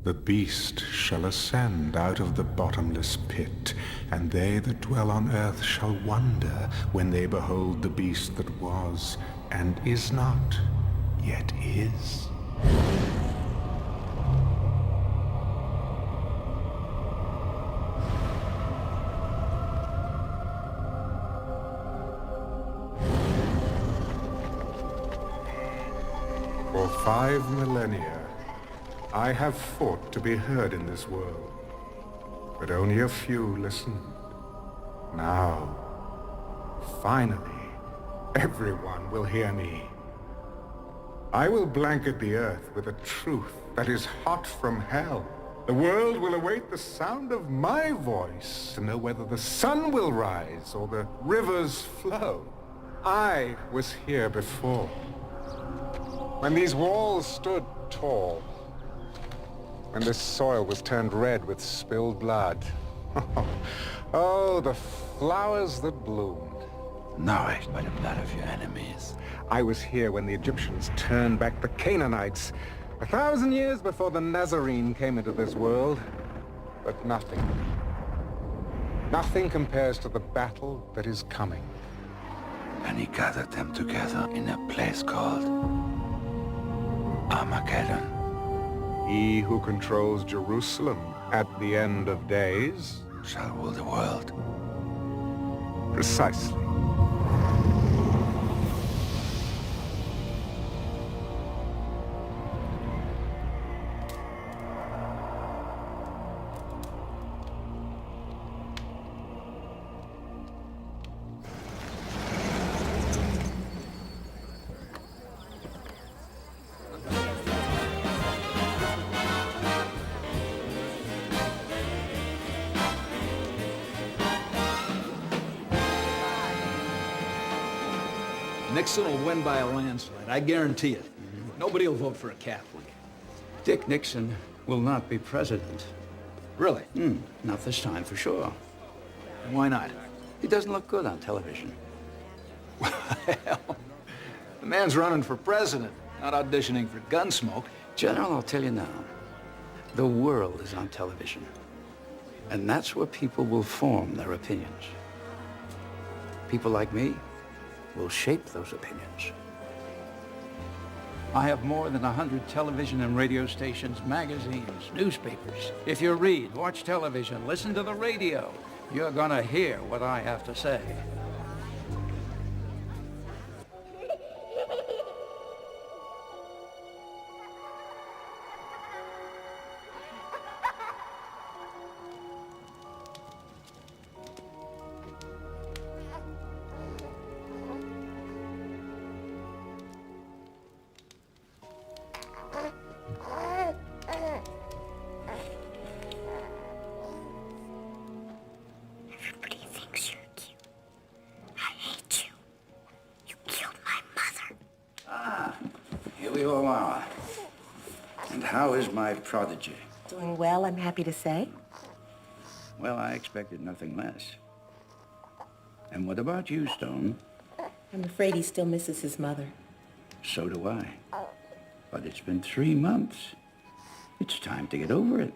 The beast shall ascend out of the bottomless pit, and they that dwell on earth shall wonder when they behold the beast that was, and is not, yet is. For 5 millennia, I have fought to be heard in this world, but only a few listened. Now, finally, everyone will hear me. I will blanket the earth with a truth that is hot from hell. The world will await the sound of my voice to know whether the sun will rise or the rivers flow. I was here before, when these walls stood tall, when this soil was turned red with spilled blood. Oh, the flowers that bloomed. Nourished by the blood of your enemies. I was here when the Egyptians turned back the Canaanites, 1,000 years before the Nazarene came into this world. But nothing compares to the battle that is coming. And he gathered them together in a place called Armageddon. He who controls Jerusalem at the end of days shall rule the world. Precisely. Nixon will win by a landslide, I guarantee it. Nobody will vote for a Catholic. Dick Nixon will not be president. Really? Not this time, for sure. Why not? He doesn't look good on television. Well, the man's running for president, not auditioning for Gunsmoke. General, I'll tell you now, the world is on television. And that's where people will form their opinions. People like me will shape those opinions. I have more than 100 television and radio stations, magazines, newspapers. If you read, watch television, listen to the radio, you're gonna hear what I have to say. Everybody thinks you're cute. I hate you. You killed my mother. Here we all are. And how is my prodigy? Doing well, I'm happy to say. Well, I expected nothing less. And what about you, Stone? I'm afraid he still misses his mother. So do I. But it's been 3 months. It's time to get over it.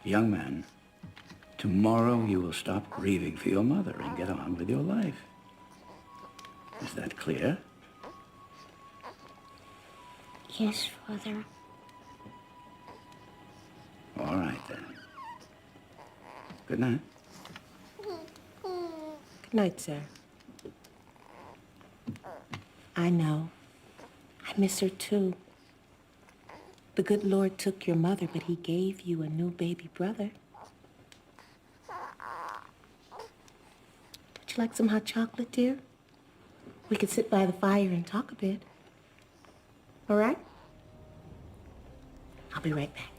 Young man, tomorrow you will stop grieving for your mother and get on with your life. Is that clear? Yes, Father. All right, then. Good night. Good night, sir. I know. I miss her, too. The good Lord took your mother, but he gave you a new baby brother. Would you like some hot chocolate, dear? We could sit by the fire and talk a bit. All right? I'll be right back.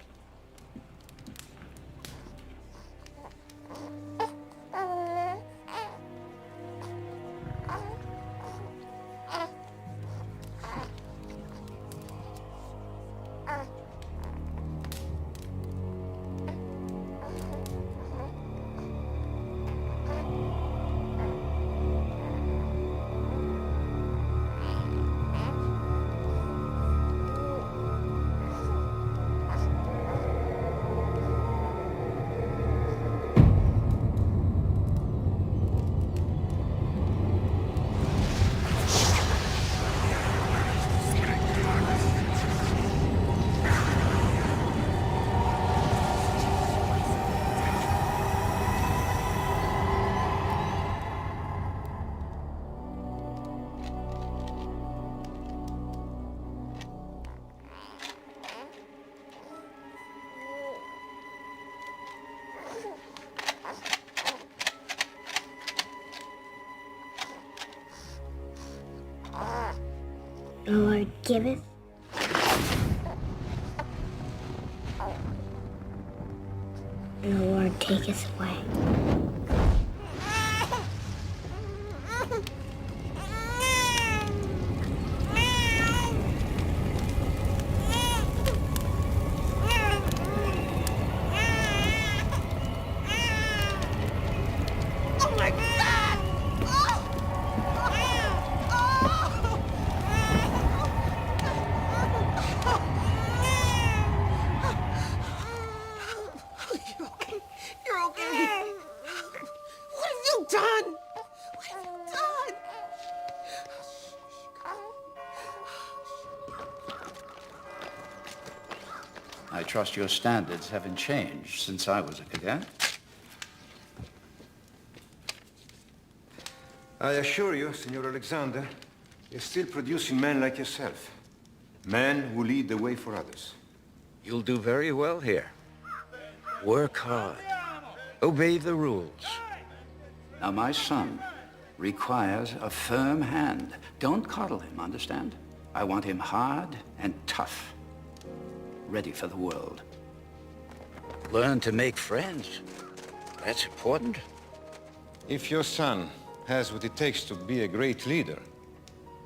giveth. And the Lord taketh away. You're okay. What have you done? What have you done? I trust your standards haven't changed since I was a cadet. I assure you, Senor Alexander, you're still producing men like yourself. Men who lead the way for others. You'll do very well here. Work hard. Obey the rules. Now, my son requires a firm hand. Don't coddle him, understand? I want him hard and tough. Ready for the world. Learn to make friends. That's important. If your son has what it takes to be a great leader,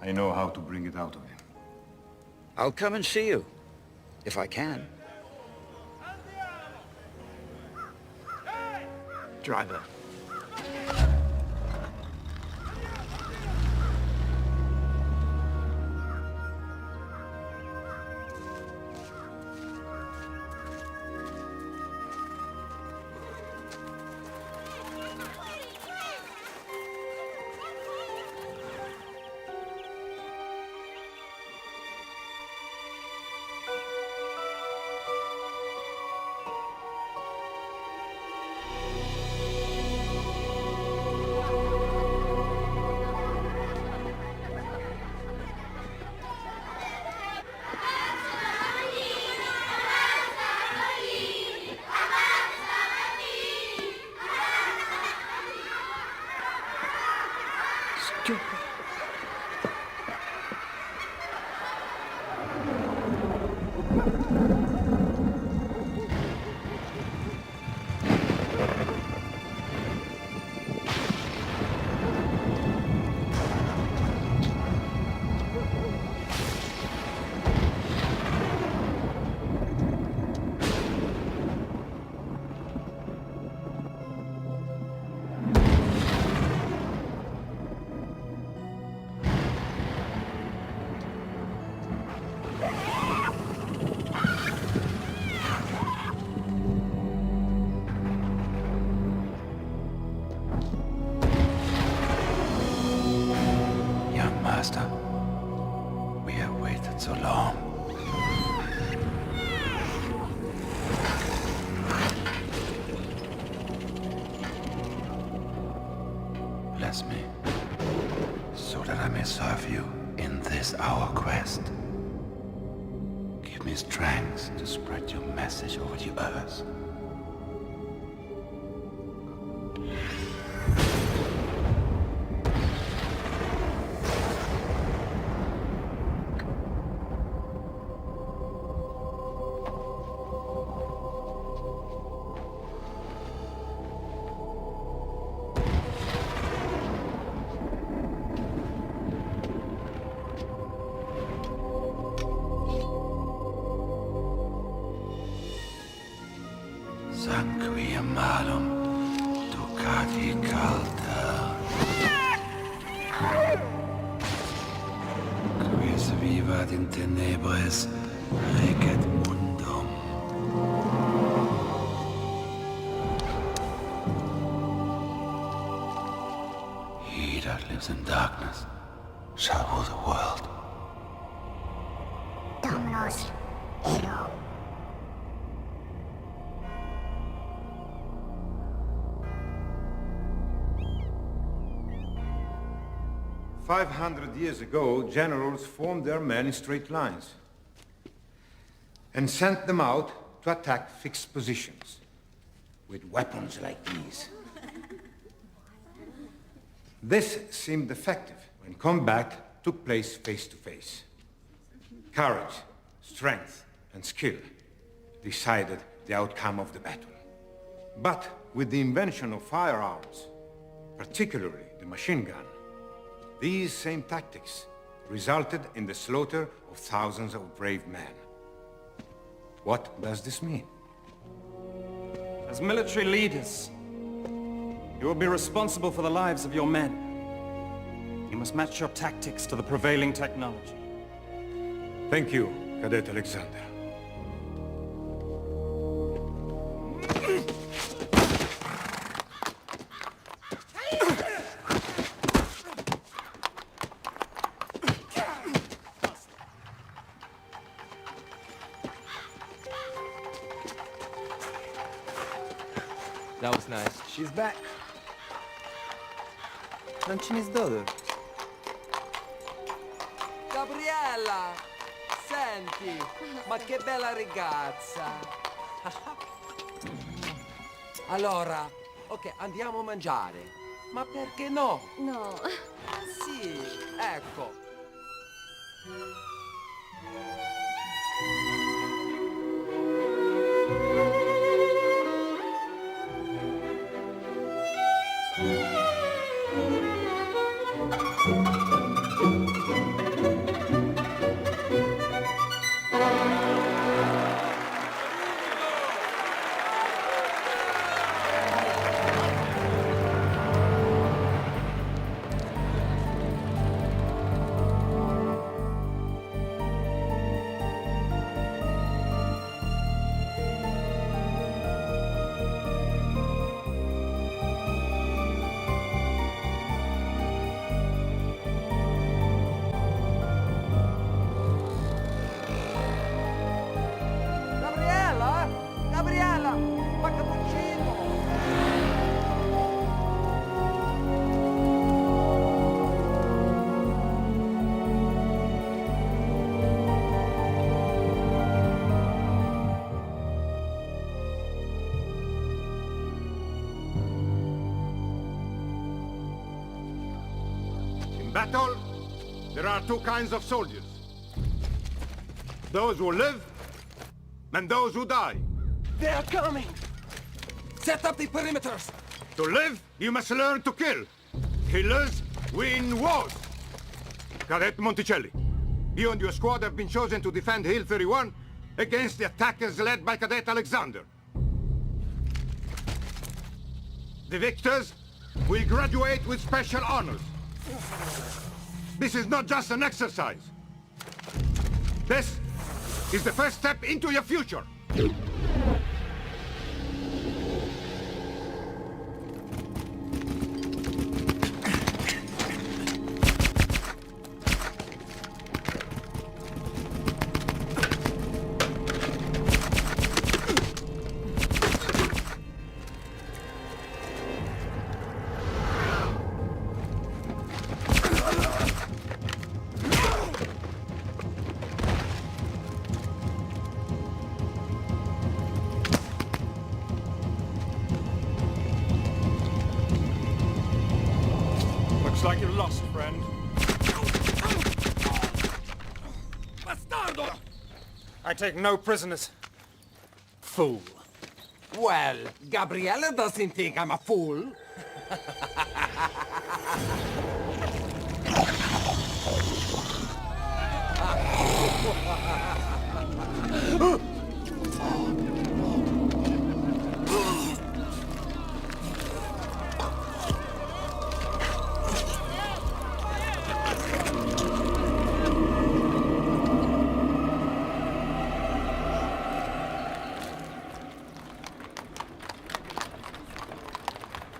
I know how to bring it out of him. I'll come and see you, if I can. Driver. Stupid. Young master, we have waited so long. Bless me, so that I may serve you in this our quest. Give me strength to spread your message over the earth. Sanquiam malum ducati calda. Quis vivat in tenebris recet mundum. He that lives in darkness shall rule the world. Dominos, Ero. 500 years ago, generals formed their men in straight lines and sent them out to attack fixed positions with weapons like these. This seemed effective when combat took place face to face. Courage, strength, and skill decided the outcome of the battle. But with the invention of firearms, particularly the machine gun, these same tactics resulted in the slaughter of thousands of brave men. What does this mean? As military leaders, you will be responsible for the lives of your men. You must match your tactics to the prevailing technology. Thank you, Cadet Alexander. That was nice. She's back. Non ce ne sdodo. Gabriella! Senti, ma che bella ragazza! Allora, ok, andiamo a mangiare. Ma perché no? No. Sì, ecco. Gabriella, ma cappuccino! In battle, there are two kinds of soldiers. Those who live and those who die. They are coming! Set up the perimeters! To live, you must learn to kill. Killers win wars. Cadet Monticelli, you and your squad have been chosen to defend Hill 31 against the attackers led by Cadet Alexander. The victors will graduate with special honors. This is not just an exercise. This is the first step into your future. Looks like you're lost, friend. Bastardo! I take no prisoners. Fool. Well, Gabriella doesn't think I'm a fool.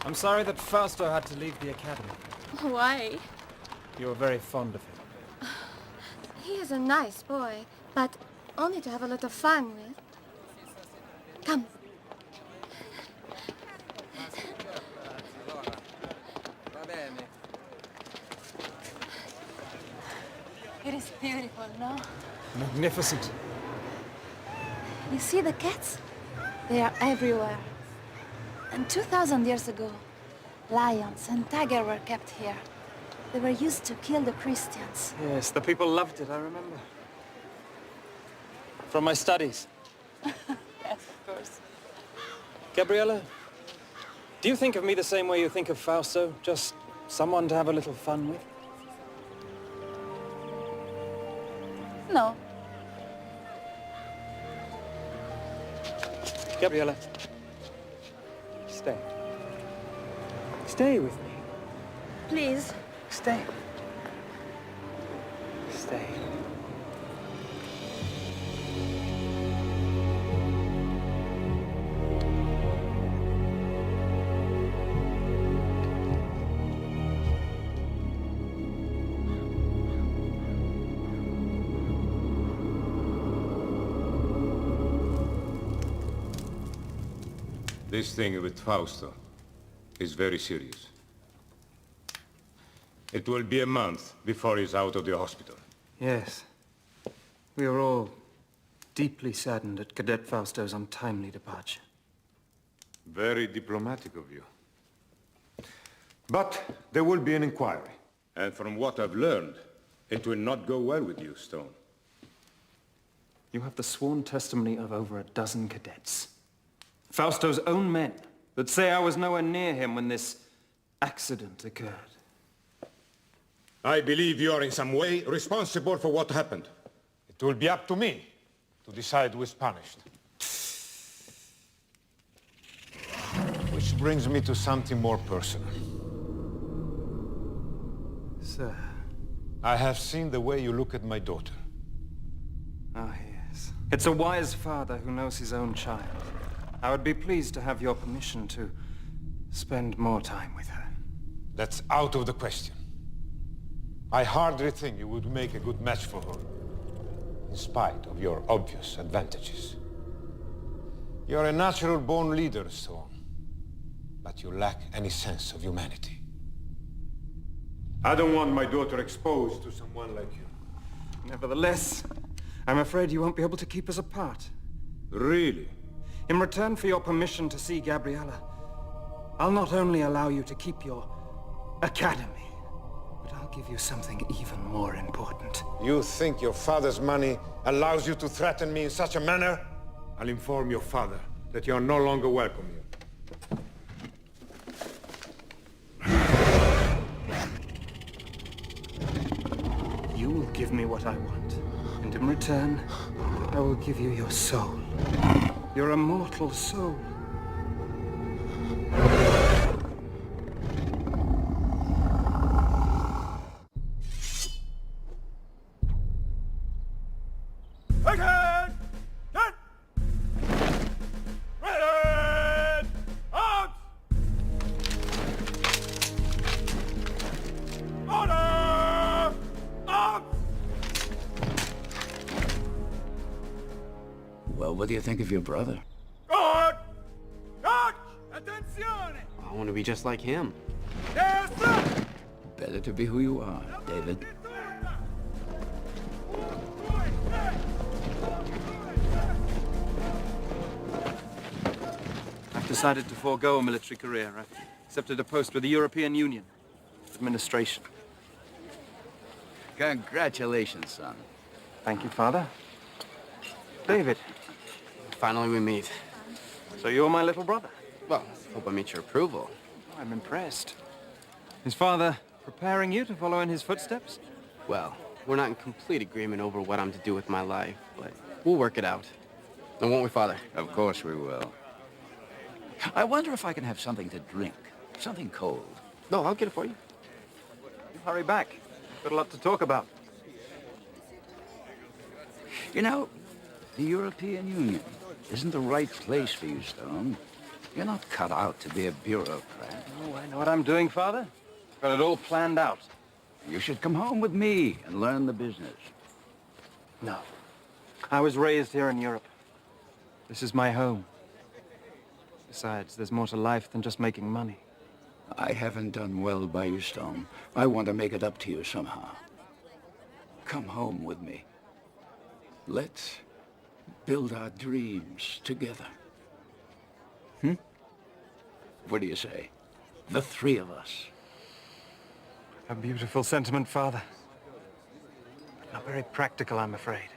I'm sorry that Fausto had to leave the academy. Why? You were very fond of him. He is a nice boy, but only to have a lot of fun with. Come. It is beautiful, no? Magnificent. You see the cats? They are everywhere. And 2,000 years ago, lions and tigers were kept here. They were used to kill the Christians. Yes, the people loved it, I remember. From my studies. Yes, of course. Gabriella, do you think of me the same way you think of Fausto? Just someone to have a little fun with? No. Gabriella, stay. Stay with me. Please. Stay. Stay. This thing with Fausto is very serious. It will be a month before he's out of the hospital. Yes. We are all deeply saddened at Cadet Fausto's untimely departure. Very diplomatic of you. But there will be an inquiry. And from what I've learned, it will not go well with you, Stone. You have the sworn testimony of over a dozen cadets. Fausto's own men that say I was nowhere near him when this accident occurred. I believe you are in some way responsible for what happened. It will be up to me to decide who is punished. Which brings me to something more personal. Sir. I have seen the way you look at my daughter. Ah, yes. It's a wise father who knows his own child. I would be pleased to have your permission to spend more time with her. That's out of the question. I hardly think you would make a good match for her, in spite of your obvious advantages. You're a natural-born leader, Stone, but you lack any sense of humanity. I don't want my daughter exposed to someone like you. Nevertheless, I'm afraid you won't be able to keep us apart. Really? In return for your permission to see Gabriella, I'll not only allow you to keep your academy, but I'll give you something even more important. You think your father's money allows you to threaten me in such a manner? I'll inform your father that you are no longer welcome here. You will give me what I want, and in return, I will give you your soul. Your immortal soul. Well, what do you think of your brother? I want to be just like him. Better to be who you are, David. I've decided to forego a military career. I've accepted a post with the European Union administration. Congratulations, son. Thank you, Father. David. Finally we meet. So you're my little brother? Well, hope I meet your approval. I'm impressed. Is Father preparing you to follow in his footsteps? Well, we're not in complete agreement over what I'm to do with my life, but we'll work it out. And won't we, Father? Of course we will. I wonder if I can have something to drink. Something cold. No, I'll get it for you. You hurry back. Got a lot to talk about. You know, the European Union isn't the right place for you, Stone. You're not cut out to be a bureaucrat. Oh, I know what I'm doing, Father. Got it all planned out. You should come home with me and learn the business. No. I was raised here in Europe. This is my home. Besides, there's more to life than just making money. I haven't done well by you, Stone. I want to make it up to you somehow. Come home with me. Let's build our dreams together. What do you say? The three of us. A beautiful sentiment, Father. But not very practical, I'm afraid.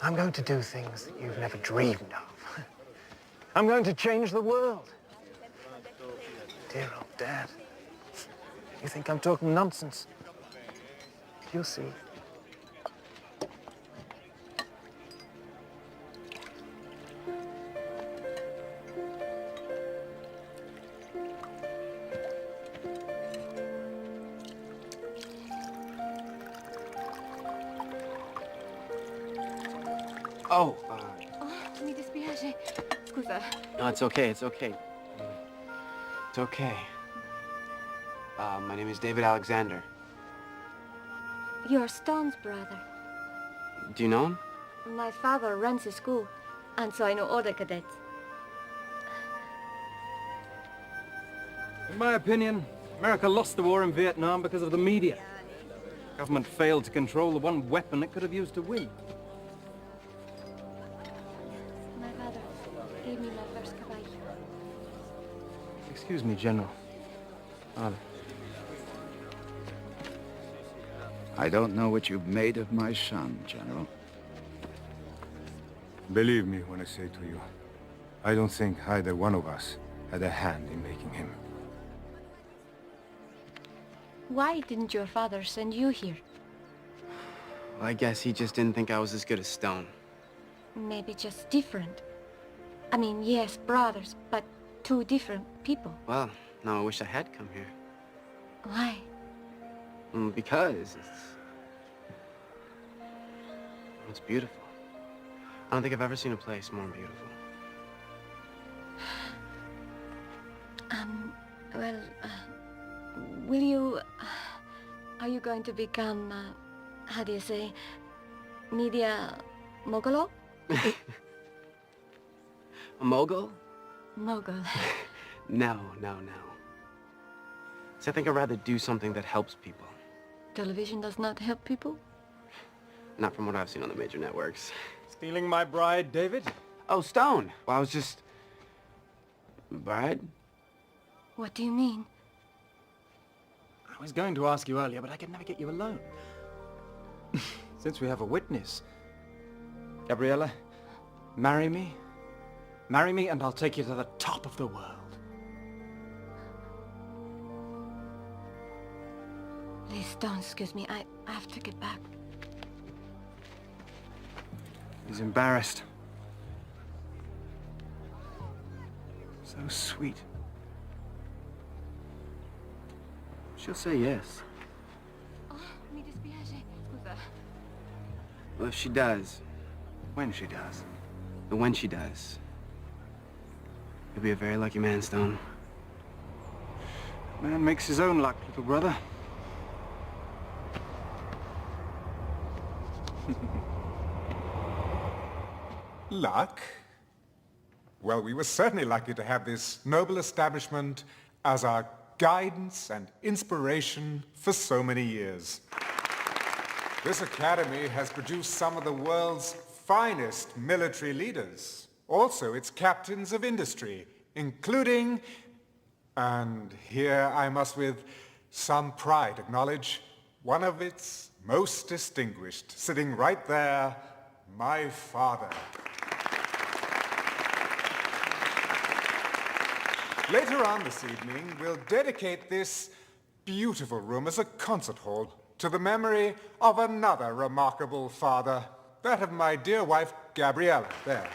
I'm going to do things that you've never dreamed of. I'm going to change the world. Dear old Dad. You think I'm talking nonsense? You'll see. Oh, Oh, mi dispiace. Scusa. no, it's okay, it's okay. It's okay. My name is David Alexander. You're Stone's brother. Do you know him? My father runs a school, and so I know all the cadets. In my opinion, America lost the war in Vietnam because of the media. Government failed to control the one weapon it could have used to win. My father gave me my first caballo. Excuse me, General. Father. I don't know what you've made of my son, General. Believe me when I say to you, I don't think either one of us had a hand in making him. Why didn't your father send you here? Well, I guess he just didn't think I was as good as Stone. Maybe just different. I mean, yes, brothers, but two different people. Well, now I wish I had come here. Why? Because it's beautiful. I don't think I've ever seen a place more beautiful. Well, will you... are you going to become, how do you say, media mogul? A mogul? Mogul. No. So I think I'd rather do something that helps people. Television does not help people? Not from what I've seen on the major networks. Stealing my bride, David? Oh, Stone! Well, I was just... Bride? What do you mean? I was going to ask you earlier, but I could never get you alone. Since we have a witness. Gabriella, marry me. Marry me and I'll take you to the top of the world. Please don't excuse me. I have to get back. He's embarrassed. So sweet. She'll say yes. Oh, mi dispiace. Scusa. Well, if she does, When she does. but when she does, you'll be a very lucky man, Stone. Man makes his own luck, little brother. Luck? Well, we were certainly lucky to have this noble establishment as our guidance and inspiration for so many years. This academy has produced some of the world's finest military leaders, also its captains of industry, including, and here I must with some pride acknowledge, one of its most distinguished, sitting right there, my father. Later on this evening, we'll dedicate this beautiful room as a concert hall to the memory of another remarkable father, that of my dear wife, Gabriella, there.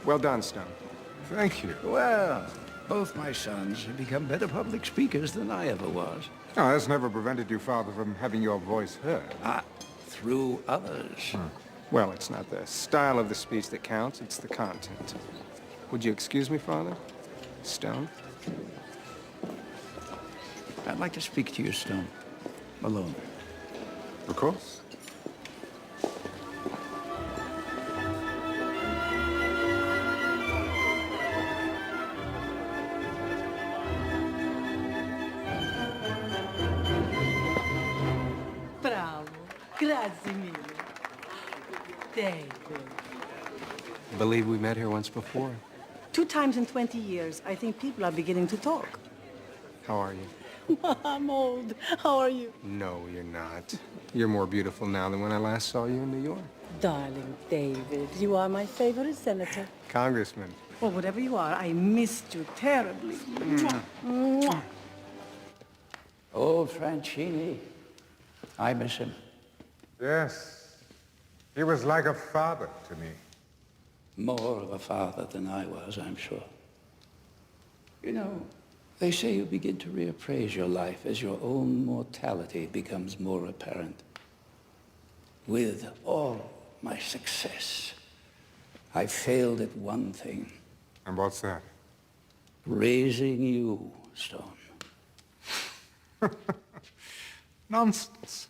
Well done, Stone. Thank you. Well, both my sons have become better public speakers than I ever was. Oh, that's never prevented you, Father, from having your voice heard. Through others. Well, it's not the style of the speech that counts, it's the content. Would you excuse me, Father? Stone? I'd like to speak to you, Stone. Alone. Of course. Bravo. Grazie mille. David. I believe we met here once before. 2 times in 20 years, I think people are beginning to talk. How are you? I'm old. How are you? No, you're not. You're more beautiful now than when I last saw you in New York. Darling David, you are my favorite senator. Congressman. Well, whatever you are, I missed you terribly. Mwah. Mwah. Old Franchini. I miss him. Yes. He was like a father to me. More of a father than I was, I'm sure. You know, they say you begin to reappraise your life as your own mortality becomes more apparent. With all my success, I failed at one thing. And what's that? Raising you, Stone. Nonsense.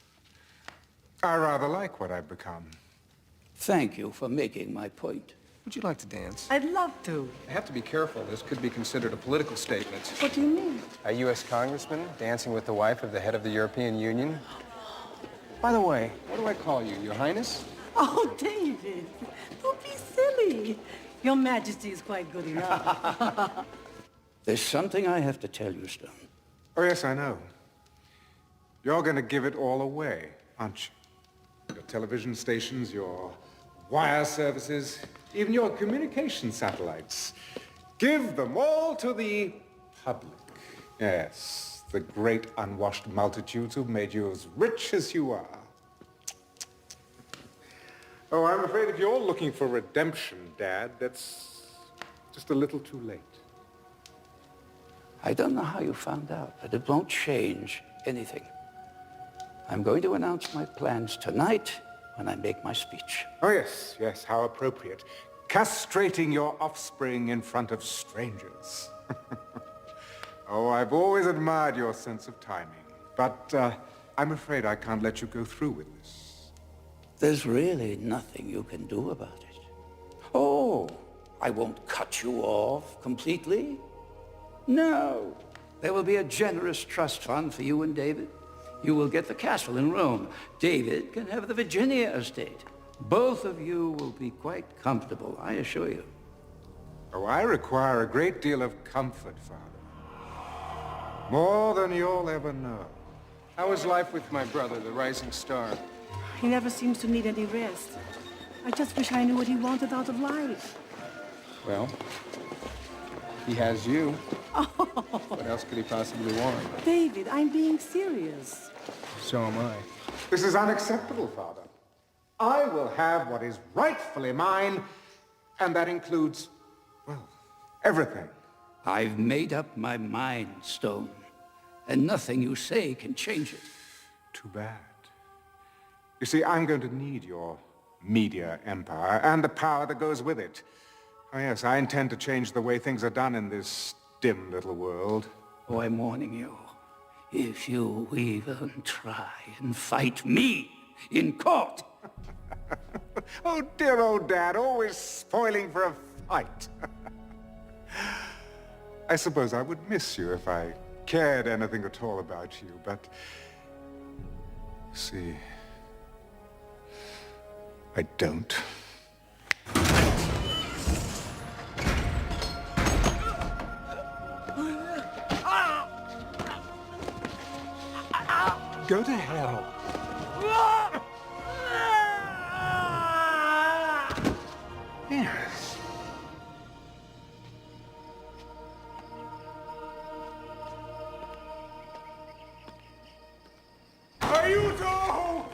I rather like what I've become. Thank you for making my point. Would you like to dance? I'd love to. I have to be careful. This could be considered a political statement. What do you mean? A U.S. congressman dancing with the wife of the head of the European Union? By the way, what do I call you, Your Highness? Oh, David, don't be silly. Your Majesty is quite good enough. There's something I have to tell you, Stone. Oh, yes, I know. You're going to give it all away, aren't you? Your television stations, your wire services, even your communication satellites. Give them all to the public. Yes, the great unwashed multitudes who've made you as rich as you are. Oh, I'm afraid if you're looking for redemption, Dad, that's just a little too late. I don't know how you found out, but it won't change anything. I'm going to announce my plans tonight when I make my speech. Oh, yes, yes, how appropriate. Castrating your offspring in front of strangers. Oh, I've always admired your sense of timing. But I'm afraid I can't let you go through with this. There's really nothing you can do about it. Oh, I won't cut you off completely. No. There will be a generous trust fund for you and David. You will get the castle in Rome. David can have the Virginia estate. Both of you will be quite comfortable, I assure you. Oh, I require a great deal of comfort, Father. More than you'll ever know. How is life with my brother, the rising star? He never seems to need any rest. I just wish I knew what he wanted out of life. Well, he has you. What else could he possibly want? David, I'm being serious. So am I. This is unacceptable, Father. I will have what is rightfully mine, and that includes, well, everything. I've made up my mind, Stone, and nothing you say can change it. Too bad. You see, I'm going to need your media empire and the power that goes with it. Oh, yes, I intend to change the way things are done in this dim little world. Oh, I'm warning you. If you even try and fight me in court. Oh, dear old Dad, always spoiling for a fight. I suppose I would miss you if I cared anything at all about you, but... see... I don't. Go to hell. Yes. Aiuto!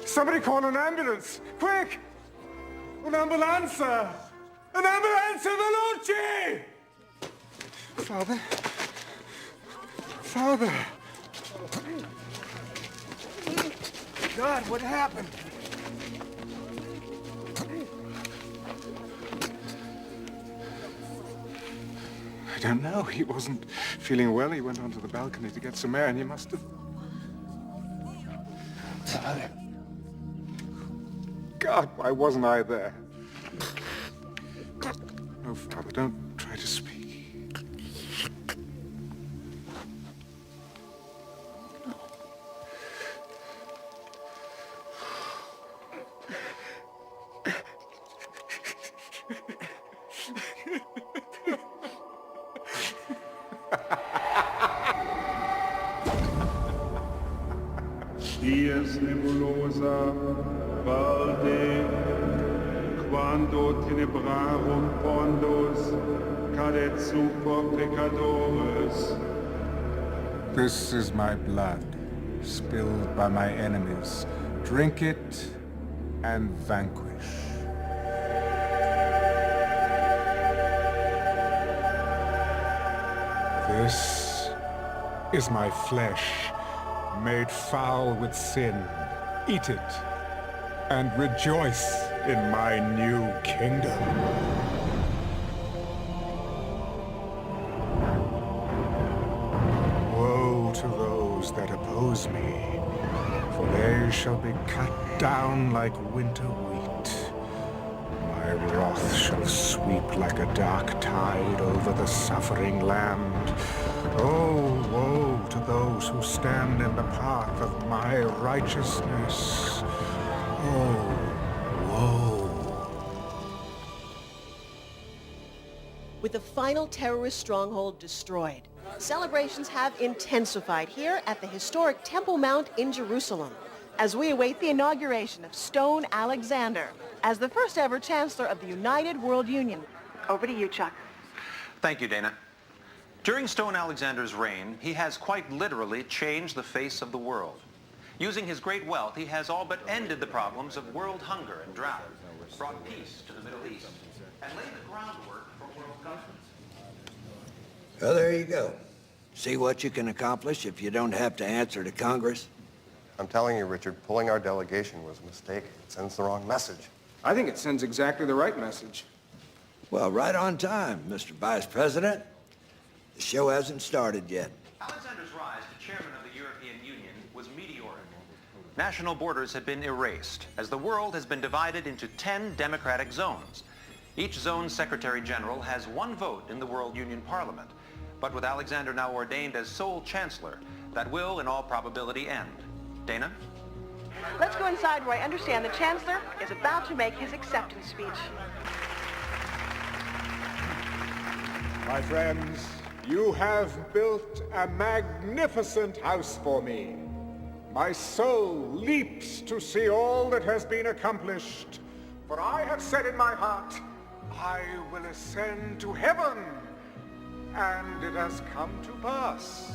Somebody call an ambulance! Quick! Un'ambulanza! Un'ambulanza veloce! Father? Father! God, what happened? I don't know. He wasn't feeling well. He went onto the balcony to get some air, and he must have... Father. God, why wasn't I there? No, Father, don't try to speak. dies nebulosa, valde, quando tenebrarum pondos, cadet super pecadores. This is my blood, spilled by my enemies. Drink it and vanquish. This is my flesh, made foul with sin. Eat it, and rejoice in my new kingdom. Woe to those that oppose me, for they shall be cut down like winter wheat. My wrath shall sweep like a dark tide over the suffering land. Oh, woe to those who stand in the path of my righteousness. Oh, woe. With the final terrorist stronghold destroyed, celebrations have intensified here at the historic Temple Mount in Jerusalem as we await the inauguration of Stone Alexander as the first ever Chancellor of the United World Union. Over to you, Chuck. Thank you, Dana. During Stone Alexander's reign, he has quite literally changed the face of the world. Using his great wealth, he has all but ended the problems of world hunger and drought, brought peace to the Middle East, and laid the groundwork for world governance. Well, there you go. See what you can accomplish if you don't have to answer to Congress? I'm telling you, Richard, pulling our delegation was a mistake. It sends the wrong message. I think it sends exactly the right message. Well, right on time, Mr. Vice President. The show hasn't started yet. Alexander's rise to chairman of the European Union was meteoric. National borders had been erased, as the world has been divided into 10 democratic zones. Each zone's Secretary General has one vote in the World Union Parliament. But with Alexander now ordained as sole Chancellor, that will, in all probability, end. Dana? Let's go inside where I understand the Chancellor is about to make his acceptance speech. My friends, you have built a magnificent house for me. My soul leaps to see all that has been accomplished, for I have said in my heart, I will ascend to heaven, and it has come to pass.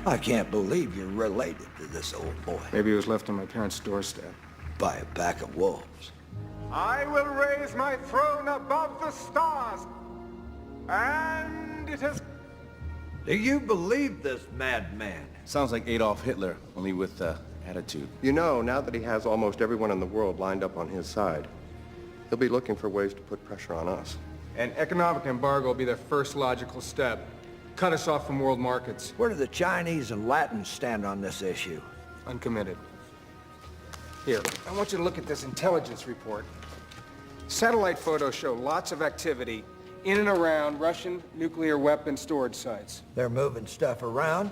I can't believe you're related to this old boy. Maybe he was left on my parents' doorstep. By a pack of wolves. I will raise my throne above the stars, and it has... Do you believe this madman? Sounds like Adolf Hitler, only with attitude. You know, now that he has almost everyone in the world lined up on his side, he'll be looking for ways to put pressure on us. An economic embargo will be the first logical step. Cut us off from world markets. Where do the Chinese and Latins stand on this issue? Uncommitted. Here, I want you to look at this intelligence report. Satellite photos show lots of activity in and around Russian nuclear weapon storage sites. They're moving stuff around?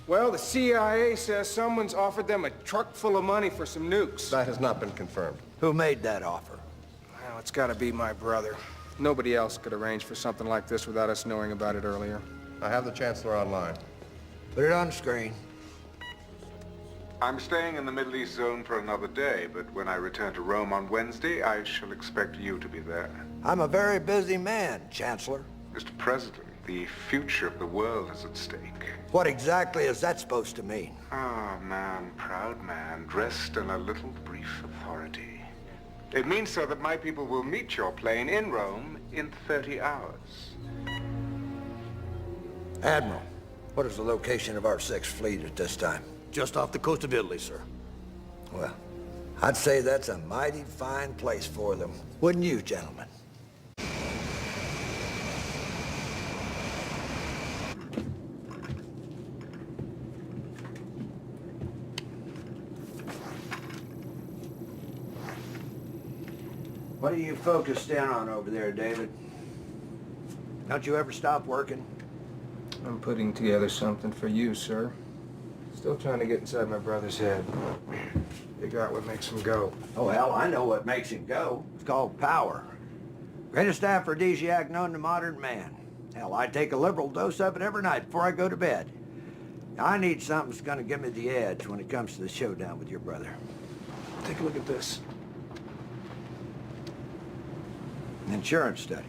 Well, the CIA says someone's offered them a truck full of money for some nukes. That has not been confirmed. Who made that offer? Well, it's gotta be my brother. Nobody else could arrange for something like this without us knowing about it earlier. I have the Chancellor online. Put it on the screen. I'm staying in the Middle East zone for another day, but when I return to Rome on Wednesday, I shall expect you to be there. I'm a very busy man, Chancellor. Mr. President, the future of the world is at stake. What exactly is that supposed to mean? Ah, man, proud man, dressed in a little brief authority. It means, sir, that my people will meet your plane in Rome in 30 hours. Admiral, what is the location of our Sixth Fleet at this time? Just off the coast of Italy, sir. Well, I'd say that's a mighty fine place for them. Wouldn't you, gentlemen? What are you focused in on over there, David? Don't you ever stop working? I'm putting together something for you, sir. Still trying to get inside my brother's head. Figure out what makes him go. Oh, hell, I know what makes him go. It's called power. Greatest aphrodisiac known to modern man. Hell, I take a liberal dose of it every night before I go to bed. I need something that's gonna give me the edge when it comes to the showdown with your brother. Take a look at this. An insurance study.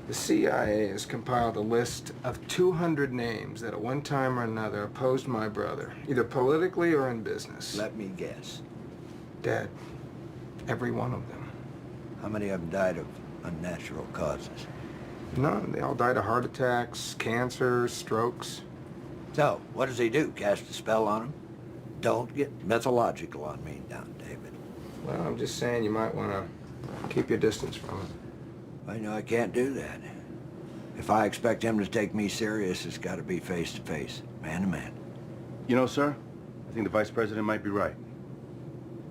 The CIA has compiled a list of 200 names that at one time or another opposed my brother, either politically or in business. Let me guess. Dead. Every one of them. How many of them died of unnatural causes? None. They all died of heart attacks, cancer, strokes. So, what does he do? Cast a spell on him? Don't get mythological on me now, David. Well, I'm just saying you might want to keep your distance from him. I know I can't do that. If I expect him to take me serious, it's got to be face to face, man to man. You know, sir, I think the vice president might be right.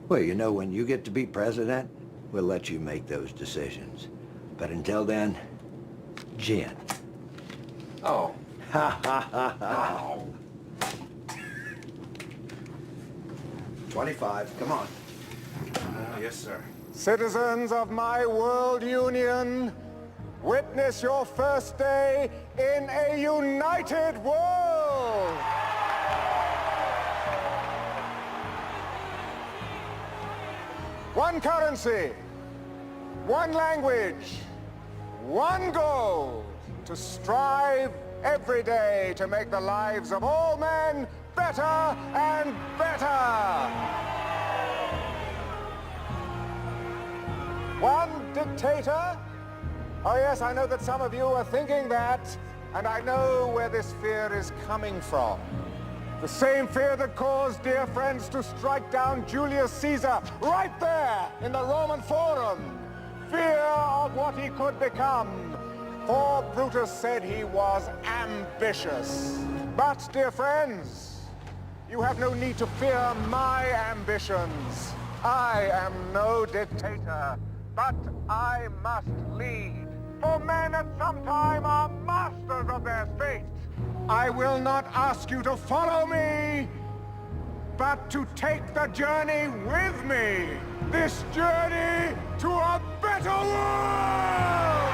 Well, you know, when you get to be president, we'll let you make those decisions. But until then, gin. Oh. Ha ha ha ha. 25, come on. Yes, sir. Citizens of my world union, witness your first day in a united world. One currency, one language, one goal, to strive every day to make the lives of all men better and better. One dictator? Oh yes, I know that some of you are thinking that, and I know where this fear is coming from. The same fear that caused dear friends to strike down Julius Caesar right there in the Roman Forum. Fear of what he could become. For Brutus said he was ambitious. But, dear friends, you have no need to fear my ambitions. I am no dictator, but I must lead. For men at some time are masters of their fate. I will not ask you to follow me, but to take the journey with me. This journey to a better world!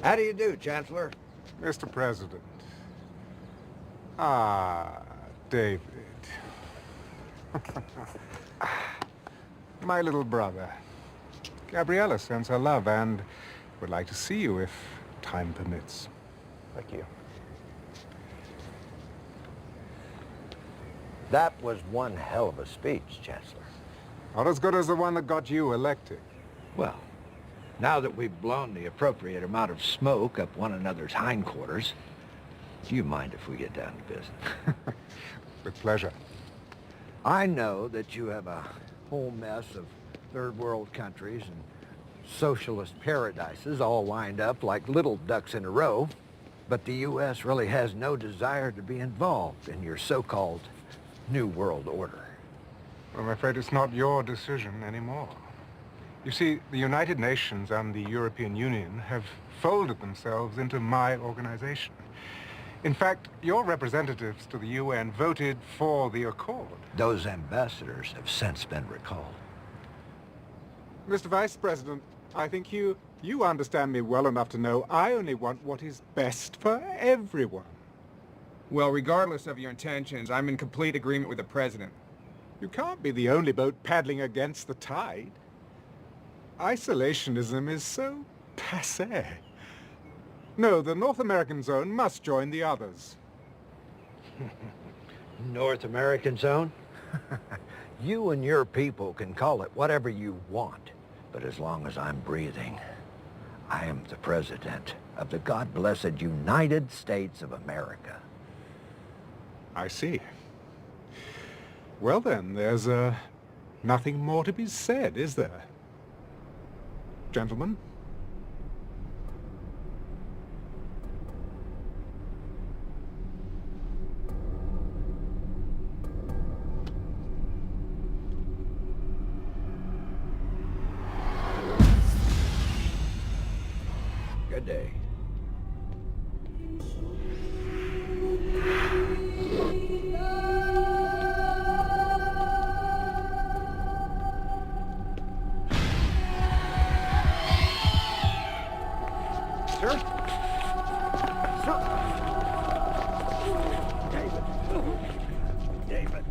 How do you do, Chancellor? Mr. President. Ah, David. My little brother. Gabriella sends her love and would like to see you if time permits. Thank you. That was one hell of a speech, Chancellor. Not as good as the one that got you elected. Well, now that we've blown the appropriate amount of smoke up one another's hindquarters, do you mind if we get down to business? With pleasure. I know that you have a whole mess of third world countries and socialist paradises all lined up like little ducks in a row, but the U.S. really has no desire to be involved in your so-called New World Order. I'm afraid it's not your decision anymore. You see, the United Nations and the European Union have folded themselves into my organization. In fact, your representatives to the UN voted for the accord. Those ambassadors have since been recalled. Mr. Vice President, I think you understand me well enough to know I only want what is best for everyone. Well, regardless of your intentions, I'm in complete agreement with the President. You can't be the only boat paddling against the tide. Isolationism is so passé. No, the North American zone must join the others. North American zone? You and your people can call it whatever you want, but as long as I'm breathing, I am the President of the God-blessed United States of America. I see. Well then, there's nothing more to be said, is there? Gentlemen? Good day. Sir? Sir? David. David.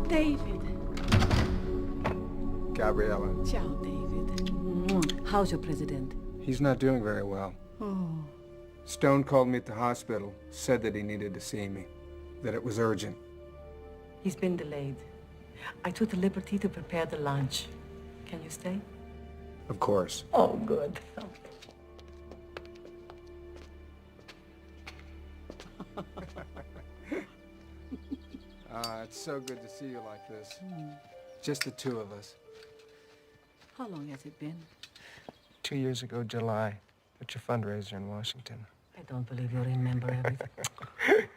David. Gabriella. Ciao, David. How's your president? He's not doing very well. Oh. Stone called me at the hospital, said that he needed to see me, that it was urgent. He's been delayed. I took the liberty to prepare the lunch. Can you stay? Of course. Oh, good. It's so good to see you like this. Just the two of us. How long has it been? 2 years ago, July, at your fundraiser in Washington. I don't believe you remember everything.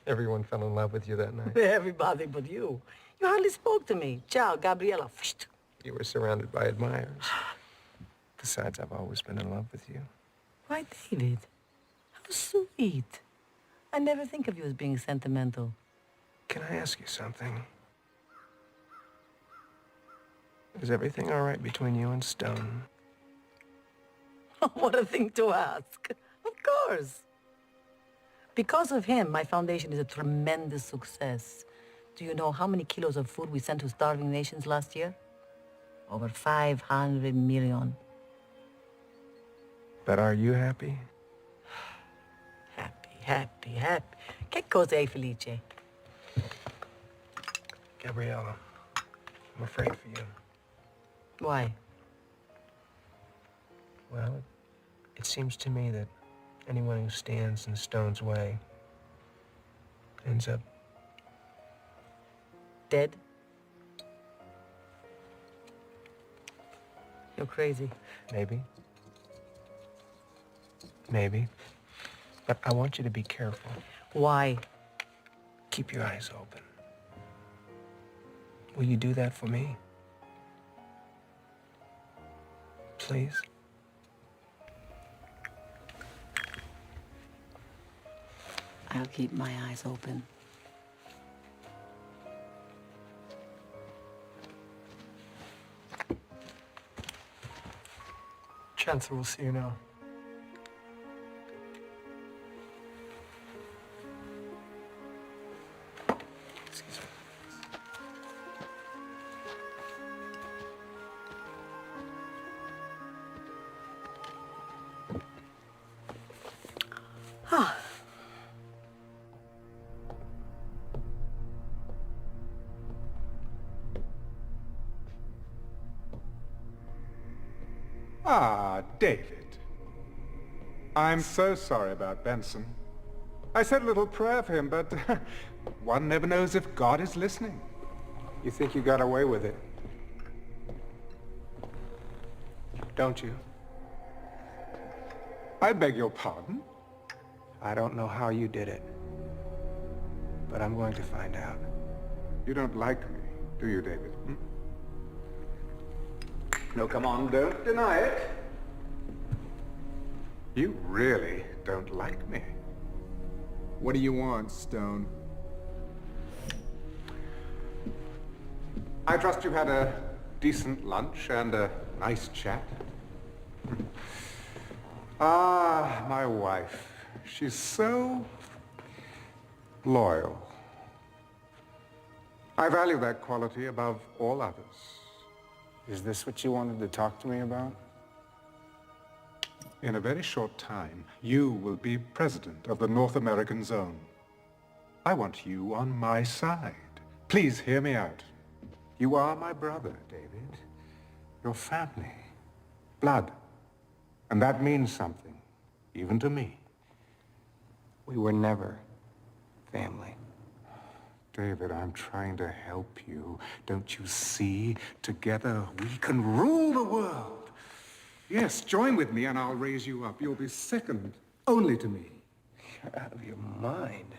Everyone fell in love with you that night. Everybody but you. You hardly spoke to me. Ciao, Gabriella. You were surrounded by admirers. Besides, I've always been in love with you. Why, David? How sweet. I never think of you as being sentimental. Can I ask you something? Is everything all right between you and Stone? What a thing to ask. Of course. Because of him, my foundation is a tremendous success. Do you know how many kilos of food we sent to starving nations last year? Over 500 million. But are you happy? Happy. Che cosa è felice? Gabriella, I'm afraid for you. Why? Well, it seems to me that anyone who stands in Stone's way ends up dead? You're crazy. Maybe. But I want you to be careful. Why? Keep your eyes open. Will you do that for me? Please? I'll keep my eyes open. Chancellor will see you now. Excuse me. Ah, David. I'm so sorry about Benson. I said a little prayer for him, but one never knows if God is listening. You think you got away with it? Don't you? I beg your pardon? I don't know how you did it, but I'm going to find out. You don't like me, do you, David? Hmm? No, come on, don't deny it. You really don't like me. What do you want, Stone? I trust you had a decent lunch and a nice chat. Ah, my wife. She's so loyal. I value that quality above all others. Is this what you wanted to talk to me about? In a very short time, you will be president of the North American Zone. I want you on my side. Please hear me out. You are my brother, David. Your family. Blood. And that means something, even to me. We were never family. David, I'm trying to help you. Don't you see? Together we can rule the world. Yes, join with me and I'll raise you up. You'll be second only to me. You're out of your mind.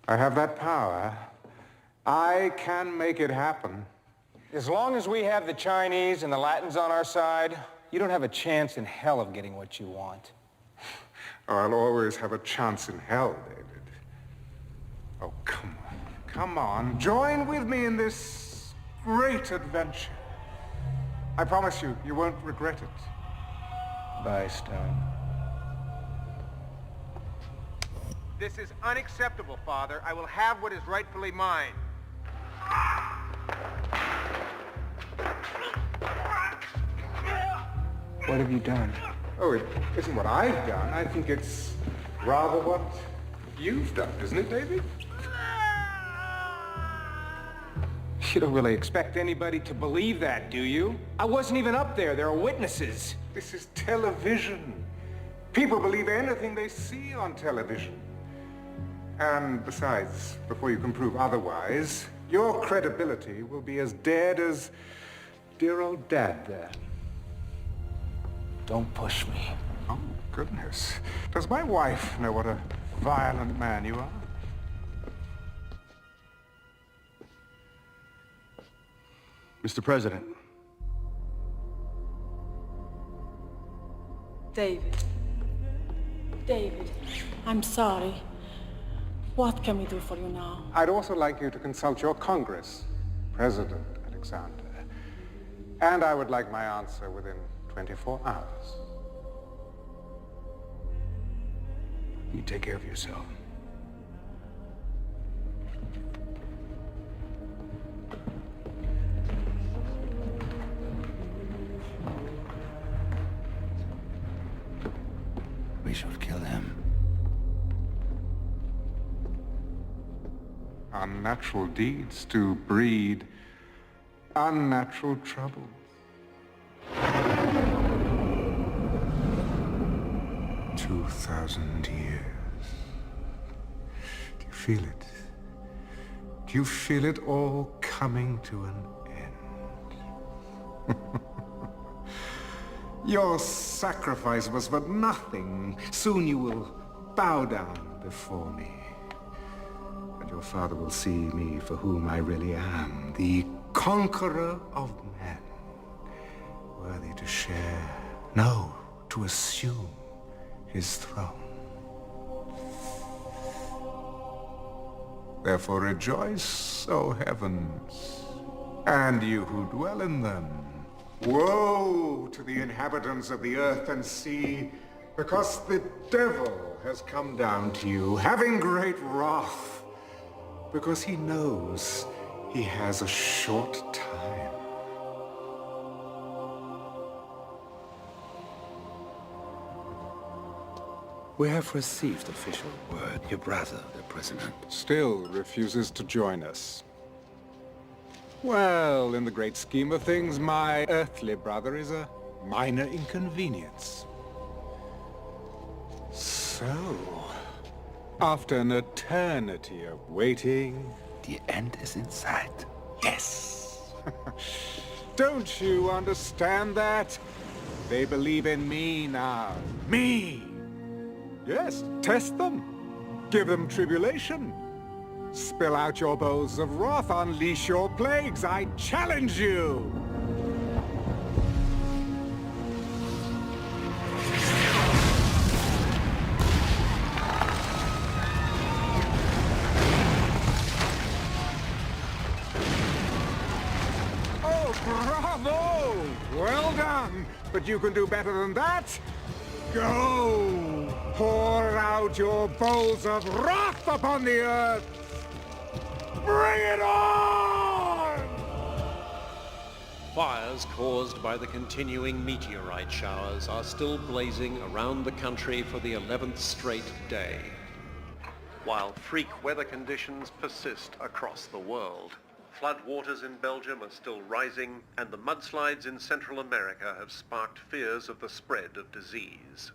I have that power. I can make it happen. As long as we have the Chinese and the Latins on our side, you don't have a chance in hell of getting what you want. Oh, I'll always have a chance in hell, David. Oh, come on. Come on. Join with me in this great adventure. I promise you, you won't regret it. Bye, Stone. This is unacceptable, Father. I will have what is rightfully mine. What have you done? Oh, it isn't what I've done. I think it's rather what you've done, isn't it, David? You don't really expect anybody to believe that, do you? I wasn't even up there. There are witnesses. This is television. People believe anything they see on television. And besides, before you can prove otherwise, your credibility will be as dead as dear old Dad there. Don't push me. Oh, goodness. Does my wife know what a violent man you are? Mr. President. David. David, I'm sorry. What can we do for you now? I'd also like you to consult your Congress, President Alexander. And I would like my answer within 24 hours. You take care of yourself. We should kill him. Unnatural deeds do breed unnatural troubles. 2,000 years. Do you feel it? Do you feel it all coming to an end? Your sacrifice was but nothing. Soon you will bow down before me. And your father will see me for whom I really am, the conqueror of men, worthy to share, no, to assume his throne. Therefore rejoice, O heavens, and you who dwell in them. Woe to the inhabitants of the earth and sea, because the devil has come down to you, having great wrath, because he knows he has a short time. We have received official word. Your brother, the president, Still refuses to join us. Well, in the great scheme of things, my earthly brother is a minor inconvenience. So, after an eternity of waiting... The end is in sight. Yes! Don't you understand that? They believe in me now. Me! Yes, test them. Give them tribulation. Spill out your bowls of wrath, unleash your plagues. I challenge you! Oh, bravo! Well done! But you can do better than that. Go! Pour out your bowls of wrath upon the earth! Bring it on! Fires caused by the continuing meteorite showers are still blazing around the country for the 11th straight day, while freak weather conditions persist across the world. Floodwaters in Belgium are still rising, and the mudslides in Central America have sparked fears of the spread of disease.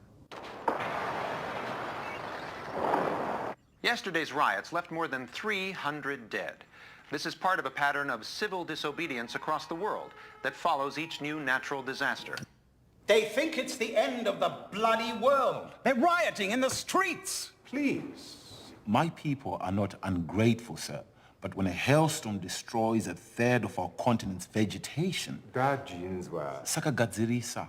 Yesterday's riots left more than 300 dead. This is part of a pattern of civil disobedience across the world that follows each new natural disaster. They think it's the end of the bloody world. They're rioting in the streets. Please. My people are not ungrateful, sir. But when a hailstorm destroys a third of our continent's vegetation... Sakagadzirisa.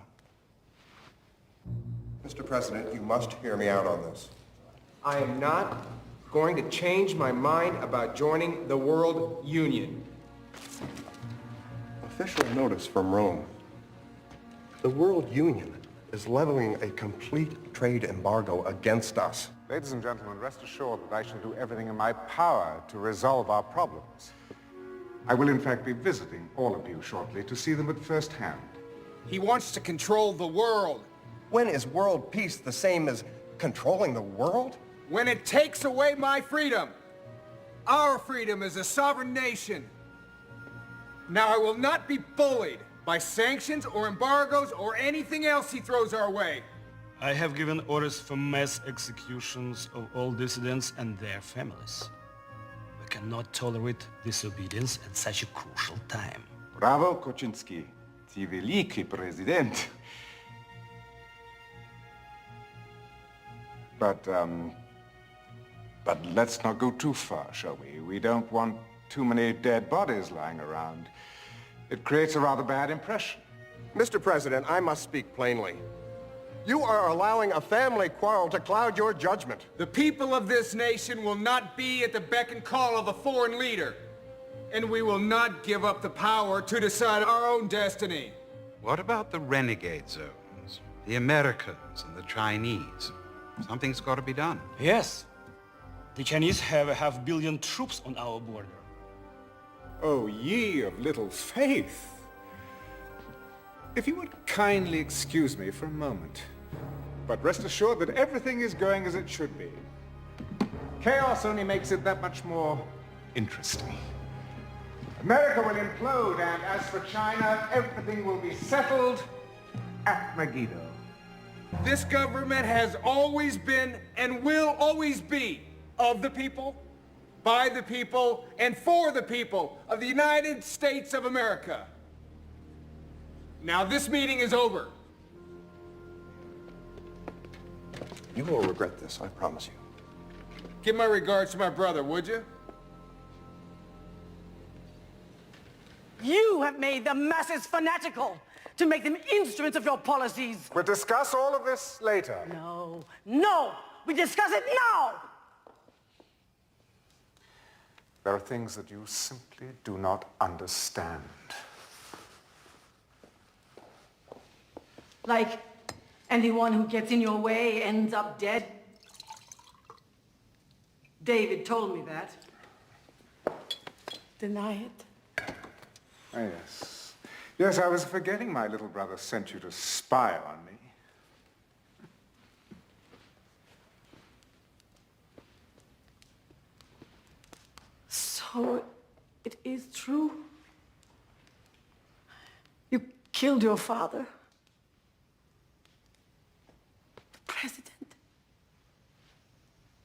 Mr. President, you must hear me out on this. I am not going to change my mind about joining the World Union. Official notice from Rome. The World Union is leveling a complete trade embargo against us. Ladies and gentlemen, rest assured that I shall do everything in my power to resolve our problems. I will in fact be visiting all of you shortly to see them at first hand. He wants to control the world. When is world peace the same as controlling the world? When it takes away my freedom. Our freedom as a sovereign nation. Now, I will not be bullied by sanctions or embargoes or anything else he throws our way. I have given orders for mass executions of all dissidents and their families. We cannot tolerate disobedience at such a crucial time. Bravo, Koczynski. Ty wielki prezydent. But let's not go too far, shall we? We don't want too many dead bodies lying around. It creates a rather bad impression. Mr. President, I must speak plainly. You are allowing a family quarrel to cloud your judgment. The people of this nation will not be at the beck and call of a foreign leader. And we will not give up the power to decide our own destiny. What about the renegade zones? The Americans and the Chinese? Something's got to be done. Yes. The Chinese have 500 million troops on our border. Oh, ye of little faith. If you would kindly excuse me for a moment. But rest assured that everything is going as it should be. Chaos only makes it that much more interesting. America will implode, and as for China, everything will be settled at Megiddo. This government has always been and will always be of the people, by the people, and for the people of the United States of America. Now this meeting is over. You will regret this, I promise you. Give my regards to my brother, would you? You have made the masses fanatical to make them instruments of your policies. We'll discuss all of this later. No, no, we discuss it now. There are things that you simply do not understand. Like anyone who gets in your way ends up dead. David told me that. Deny it. Oh, yes. Yes, I was forgetting my little brother sent you to spy on me. So, it is true? You killed your father? The president?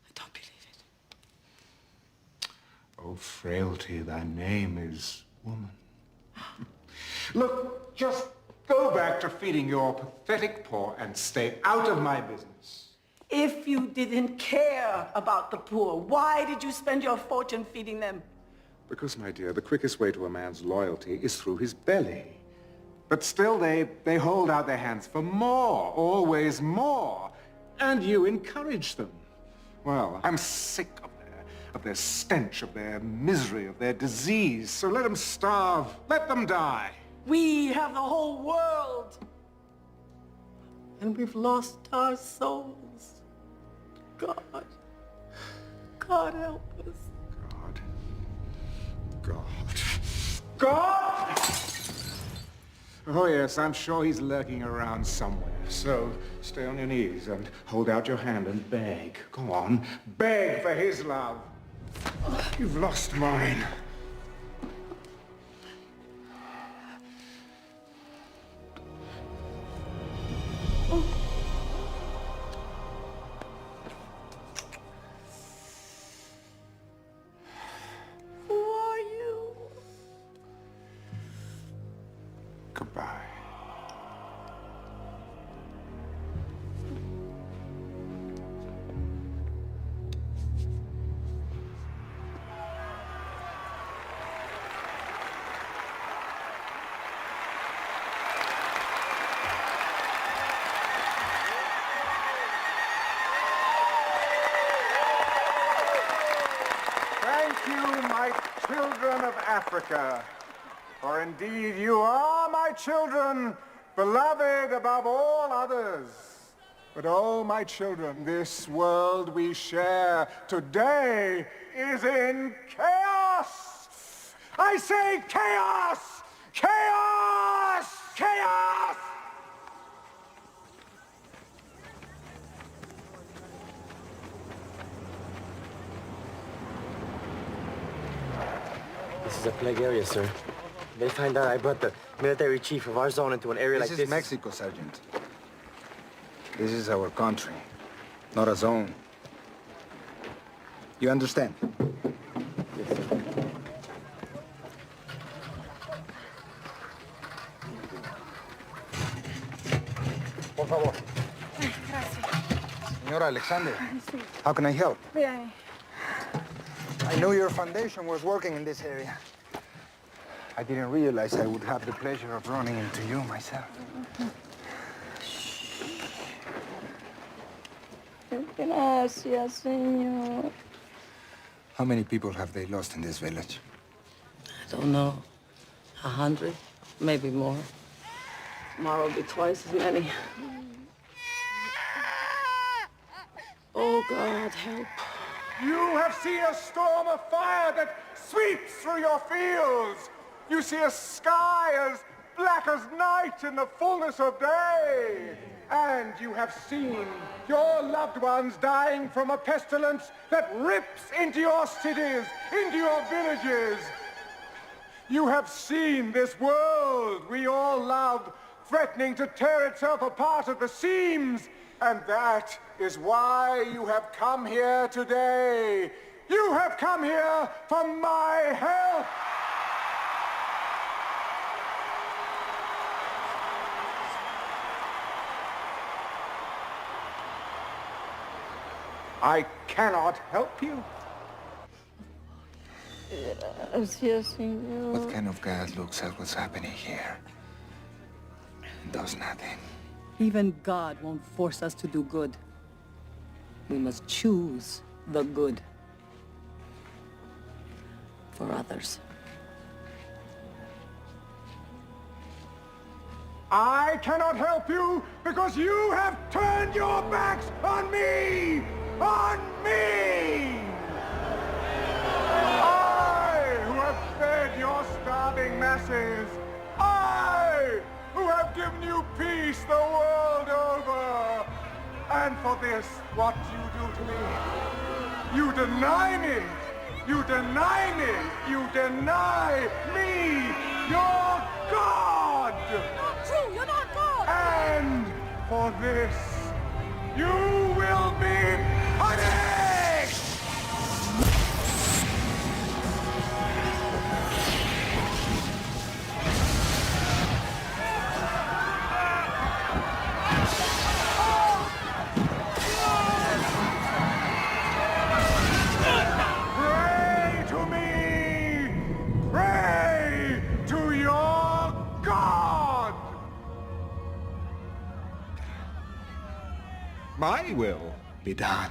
I don't believe it. Oh, frailty, thy name is woman. Look, just go back to feeding your pathetic poor and stay out of my business. If you didn't care about the poor, why did you spend your fortune feeding them? Because, my dear, the quickest way to a man's loyalty is through his belly. But still, they hold out their hands for more, always more. And you encourage them. Well, I'm sick of their stench, of their misery, of their disease. So let them starve. Let them die. We have the whole world. And we've lost our souls. God. God help us. God! Oh, yes, I'm sure he's lurking around somewhere. So stay on your knees and hold out your hand and beg. Go on, beg for his love. You've lost mine. you, my children of Africa. For indeed you are my children, beloved above all others. But oh, my children, this world we share today is in chaos. I say chaos! Chaos! Chaos! This is a plague area, sir. They find out I brought the military chief of our zone into an area like this. This is Mexico, Sergeant. This is our country, not a zone. You understand? Yes, sir. Por favor. Senora Alexander, how can I help? Bien. I knew your foundation was working in this area. I didn't realize I would have the pleasure of running into you myself. Gracias, señor. How many people have they lost in this village? I don't know. 100, maybe more. Tomorrow will be twice as many. Oh, God, help. You have seen a storm of fire that sweeps through your fields. You see a sky as black as night in the fullness of day. And you have seen your loved ones dying from a pestilence that rips into your cities, into your villages. You have seen this world we all love threatening to tear itself apart at the seams. And that is why you have come here today. You have come here for my help. I cannot help you. Gracias, señor. What kind of God looks at what's happening here and does nothing? Even God won't force us to do good. We must choose the good for others. I cannot help you because you have turned your backs on me! On me! I, who have fed your starving masses. I, who have given you peace the world over. And for this, what you do to me? You deny me! You deny me! You deny me! Your God! Not true! You're not God! And for this, you will be punished! Pray to me! Pray to your God! My will be done.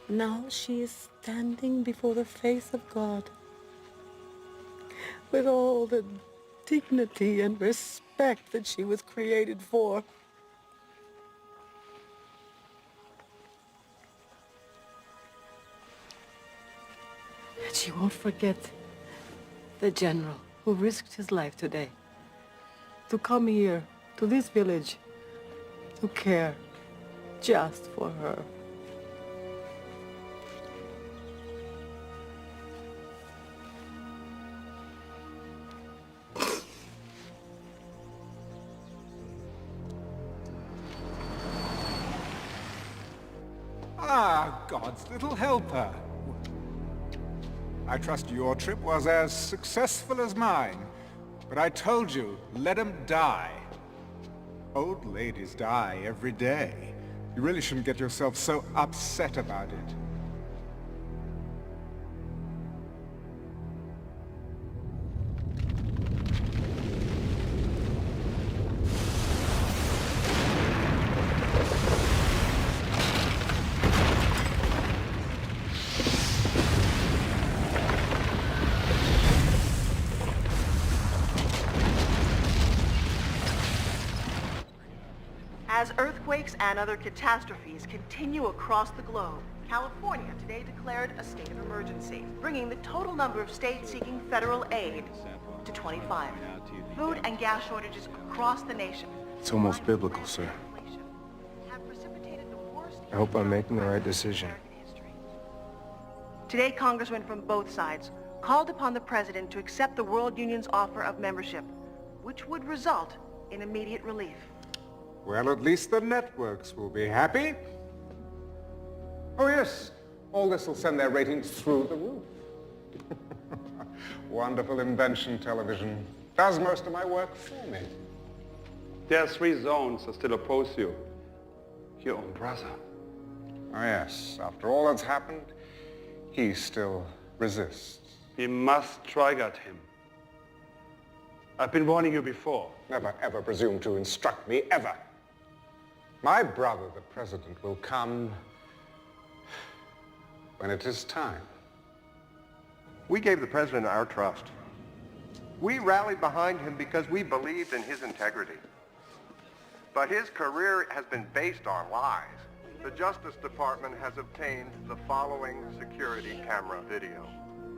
Now she is standing before the face of God with all the dignity and respect that she was created for. And she won't forget the general who risked his life today to come here, to this village, to care just for her. Ah, God's little helper. I trust your trip was as successful as mine. But I told you, let him die. Old ladies die every day. You really shouldn't get yourself so upset about it. As earthquakes and other catastrophes continue across the globe, California today declared a state of emergency, bringing the total number of states seeking federal aid to 25. Food and gas shortages across the nation It's almost biblical, sir. have precipitated the worst. I hope I'm making the right decision. Today, congressmen from both sides called upon the president to accept the World Union's offer of membership, which would result in immediate relief. Well, at least the networks will be happy. Oh yes, all this will send their ratings through the roof. Wonderful invention, television. Does most of my work for me. There are 3 zones that still oppose you. Your own brother. Oh yes, after all that's happened, he still resists. We must trigger him. I've been warning you before. Never ever presume to instruct me, ever. My brother, the president, will come when it is time. We gave the president our trust. We rallied behind him because we believed in his integrity. But his career has been based on lies. The Justice Department has obtained the following security camera video.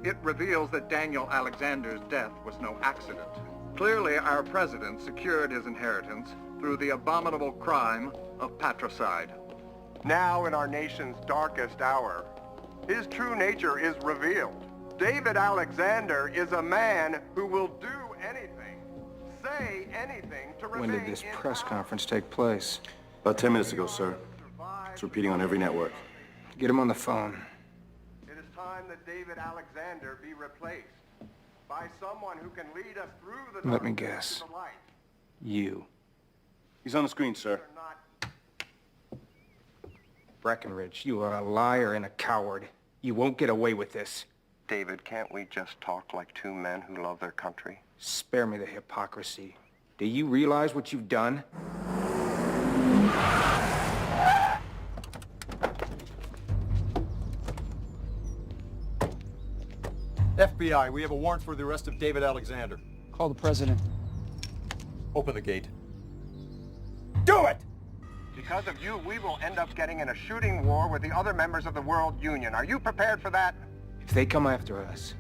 It reveals that Daniel Alexander's death was no accident. Clearly, our president secured his inheritance through the abominable crime of patricide. Now, in our nation's darkest hour, his true nature is revealed. David Alexander is a man who will do anything, say anything to remain. When did this press conference take place? About 10 minutes ago, sir. It's repeating on every network. Get him on the phone. It is time that David Alexander be replaced by someone who can lead us through the Let me darkness guess. to the light. You. He's on the screen, sir. Breckenridge, you are a liar and a coward. You won't get away with this. David, can't we just talk like 2 men who love their country? Spare me the hypocrisy. Do you realize what you've done? FBI, we have a warrant for the arrest of David Alexander. Call the president. Open the gate. Do it! Because of you, we will end up getting in a shooting war with the other members of the World Union. Are you prepared for that? If they come after us,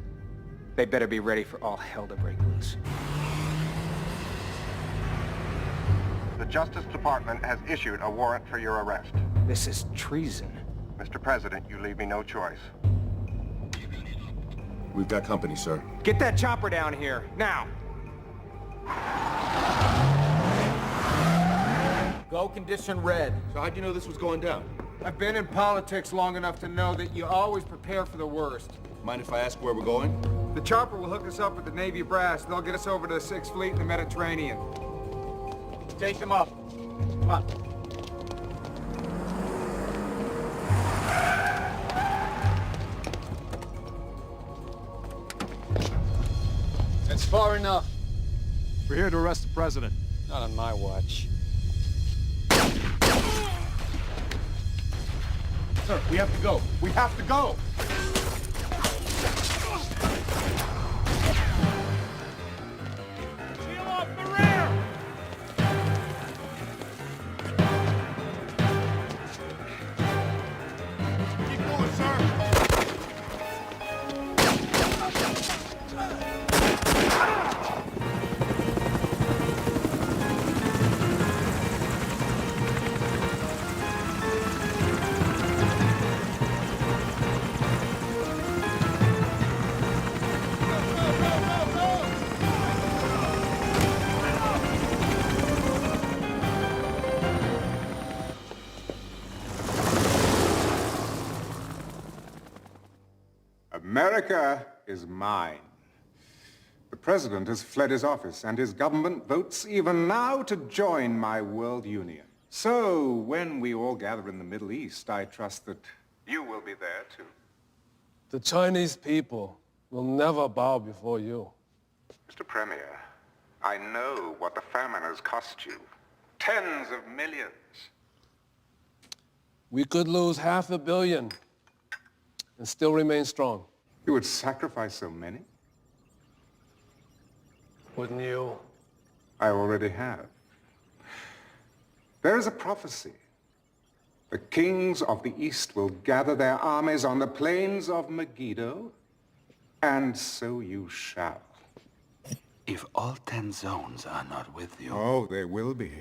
they better be ready for all hell to break loose. The Justice Department has issued a warrant for your arrest. This is treason. Mr. President, you leave me no choice. We've got company, sir. Get that chopper down here, now! Go condition red. So how'd you know this was going down? I've been in politics long enough to know that you always prepare for the worst. Mind if I ask where we're going? The chopper will hook us up with the Navy brass. They'll get us over to the 6th Fleet in the Mediterranean. Take them up. Come on. That's far enough. We're here to arrest the president. Not on my watch. Sir, we have to go. We have to go! America is mine. The president has fled his office, and his government votes even now to join my world union. So, when we all gather in the Middle East, I trust that you will be there too. The Chinese people will never bow before you. Mr. Premier, I know what the famine has cost you. Tens of millions. We could lose $500 million and still remain strong. You would sacrifice so many? Wouldn't you? I already have. There is a prophecy. The kings of the East will gather their armies on the plains of Megiddo, and so you shall. If all 10 zones are not with you... Oh, they will be.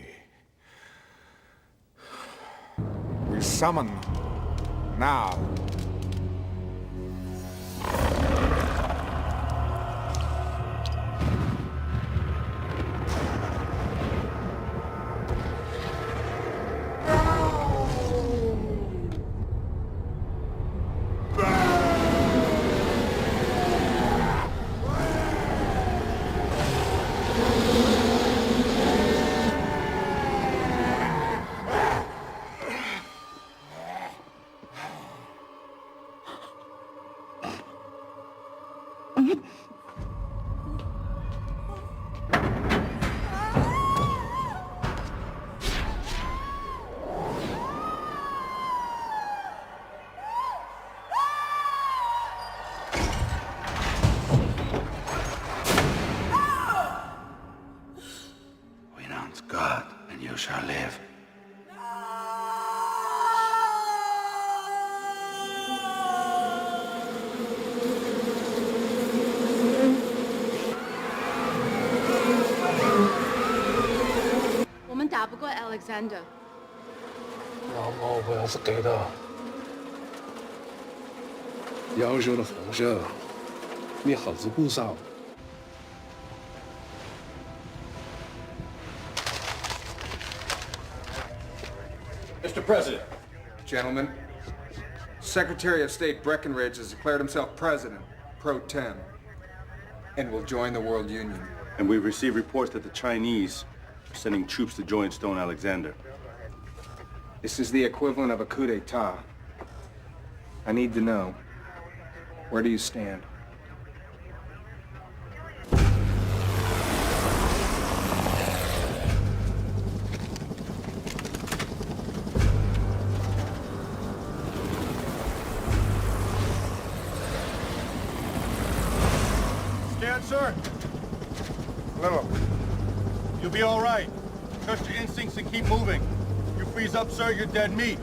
We summon now. Renounce God, and you shall live. Alexander. 老猫不要是给的，要求的红色，你好子不少。 Mr. President. Gentlemen, Secretary of State Breckinridge has declared himself president, pro tem, and will join the World Union. And we've received reports that the Chinese are sending troops to join Stone Alexander. This is the equivalent of a coup d'etat. I need to know, where do you stand? Scared, sir? A little. You'll be all right. Trust your instincts and keep moving. You freeze up, sir, you're dead meat.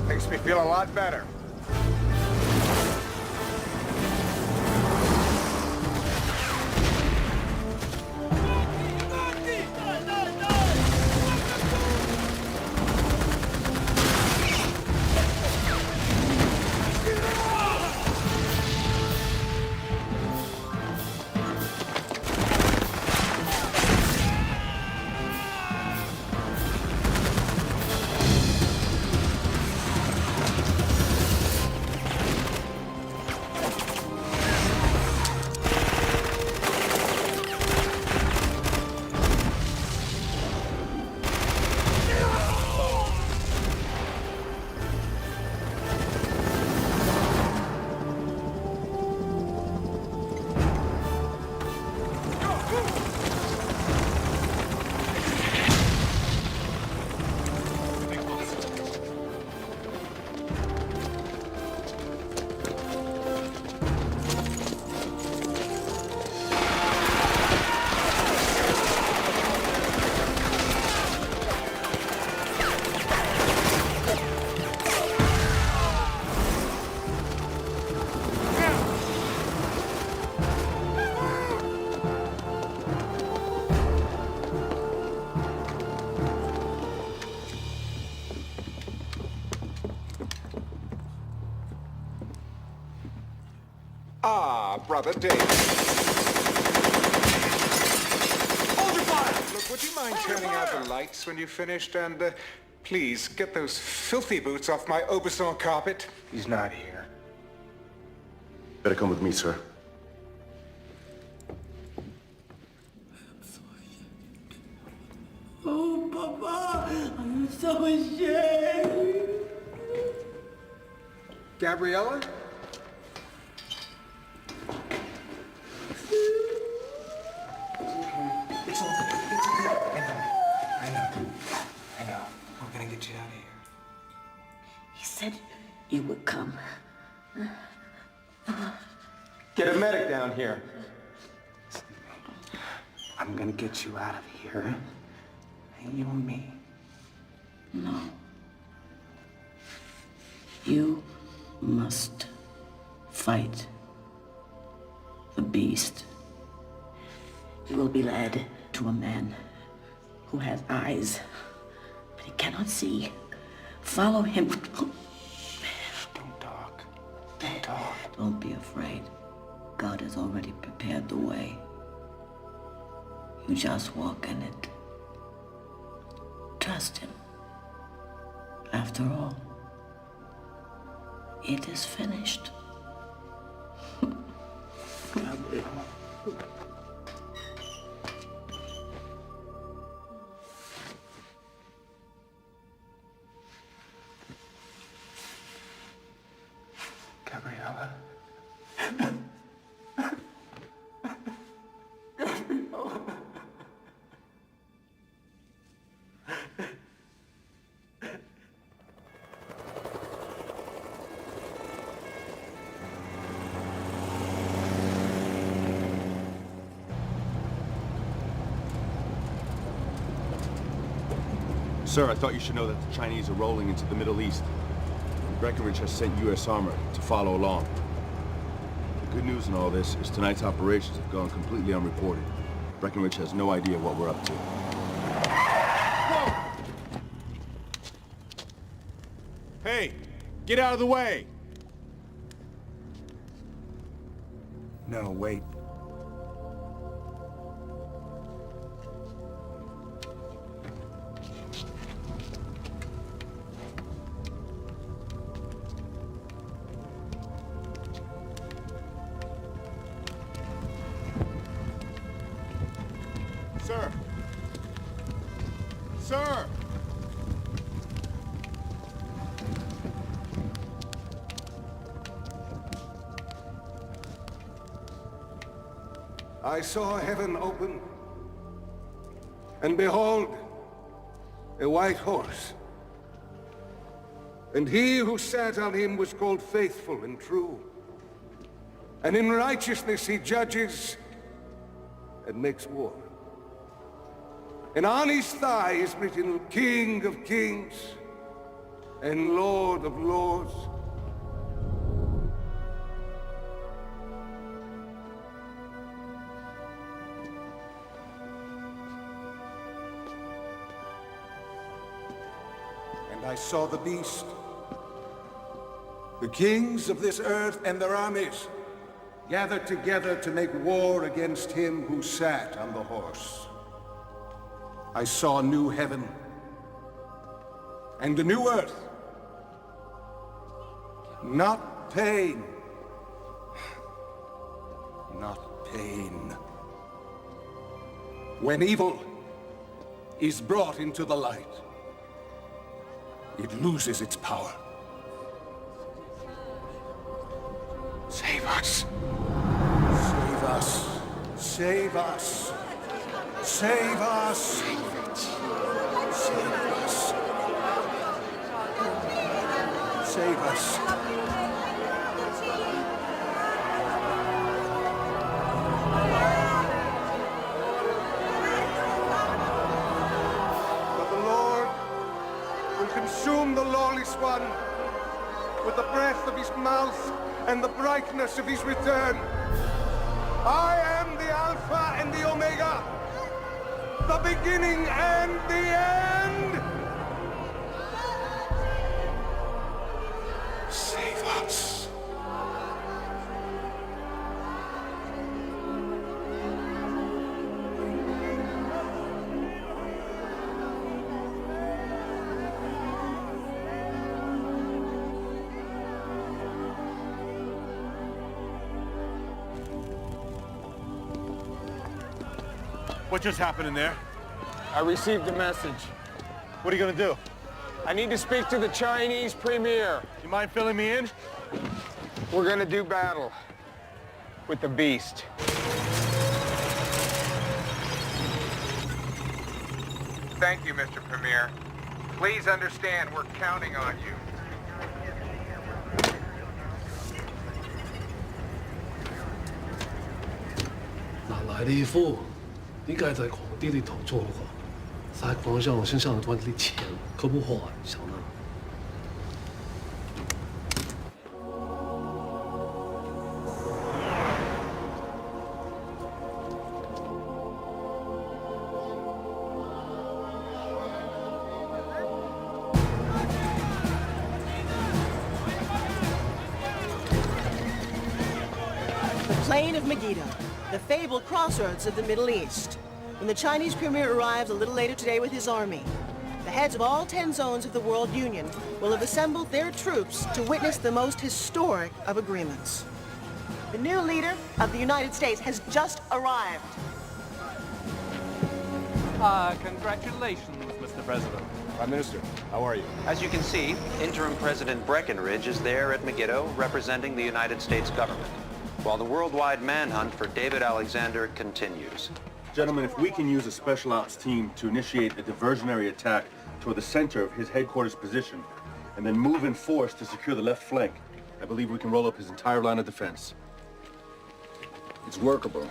Makes me feel a lot better. Ah, Brother David. Hold your fire! Look, would you mind turning out the lights when you've finished? And please, get those filthy boots off my Aubusson carpet. He's not here. Better come with me, sir. Oh, Papa, I'm so ashamed. Gabriella? It's all good. It's okay. I know. We're gonna get you out of here. He said you would come. Get a medic down here. I'm gonna get you out of here. between you and me. No. You must fight the beast. You will be led to a man who has eyes, but he cannot see. Follow him. Don't talk. Don't talk. Don't be afraid. God has already prepared the way. You just walk in it. Trust him. After all, it is finished. Gabriella. Sir, I thought you should know that the Chinese are rolling into the Middle East. Breckinridge has sent U.S. armor to follow along. The good news in all this is tonight's operations have gone completely unreported. Breckinridge has no idea what we're up to. Whoa! Hey, get out of the way! No, wait. Sir! Sir! I saw heaven open, and behold, a white horse. And he who sat on him was called Faithful and True. And in righteousness he judges and makes war. And on his thigh is written King of Kings and Lord of Lords. And I saw the beast, the kings of this earth and their armies, gathered together to make war against him who sat on the horse. I saw a new heaven and a new earth. Not pain. Not pain. When evil is brought into the light, it loses its power. Save us. Save us. Save us. Save us! Save us! Save us! But the Lord will consume the lawless one with the breath of his mouth and the brightness of his return. I am the Alpha and the Omega, the beginning and the end! Save us. What just happened in there? I received a message. What are you gonna do? I need to speak to the Chinese premier. You mind filling me in? We're gonna do battle with the beast. Thank you, Mr. Premier. Please understand we're counting on you. 哪來的夫？點解就係狂啲呢頭錯過？撒光向我身上多的钱可不好，小呢。Plain of Megiddo, the fabled crossroads of the Middle East. When the Chinese premier arrives a little later today with his army, the heads of all 10 zones of the World Union will have assembled their troops to witness the most historic of agreements. The new leader of the United States has just arrived. Congratulations, Mr. President. Prime Minister, how are you? As you can see, interim President Breckinridge is there at Megiddo representing the United States government, while the worldwide manhunt for David Alexander continues. Gentlemen, if we can use a special ops team to initiate a diversionary attack toward the center of his headquarters position, and then move in force to secure the left flank, I believe we can roll up his entire line of defense. It's workable,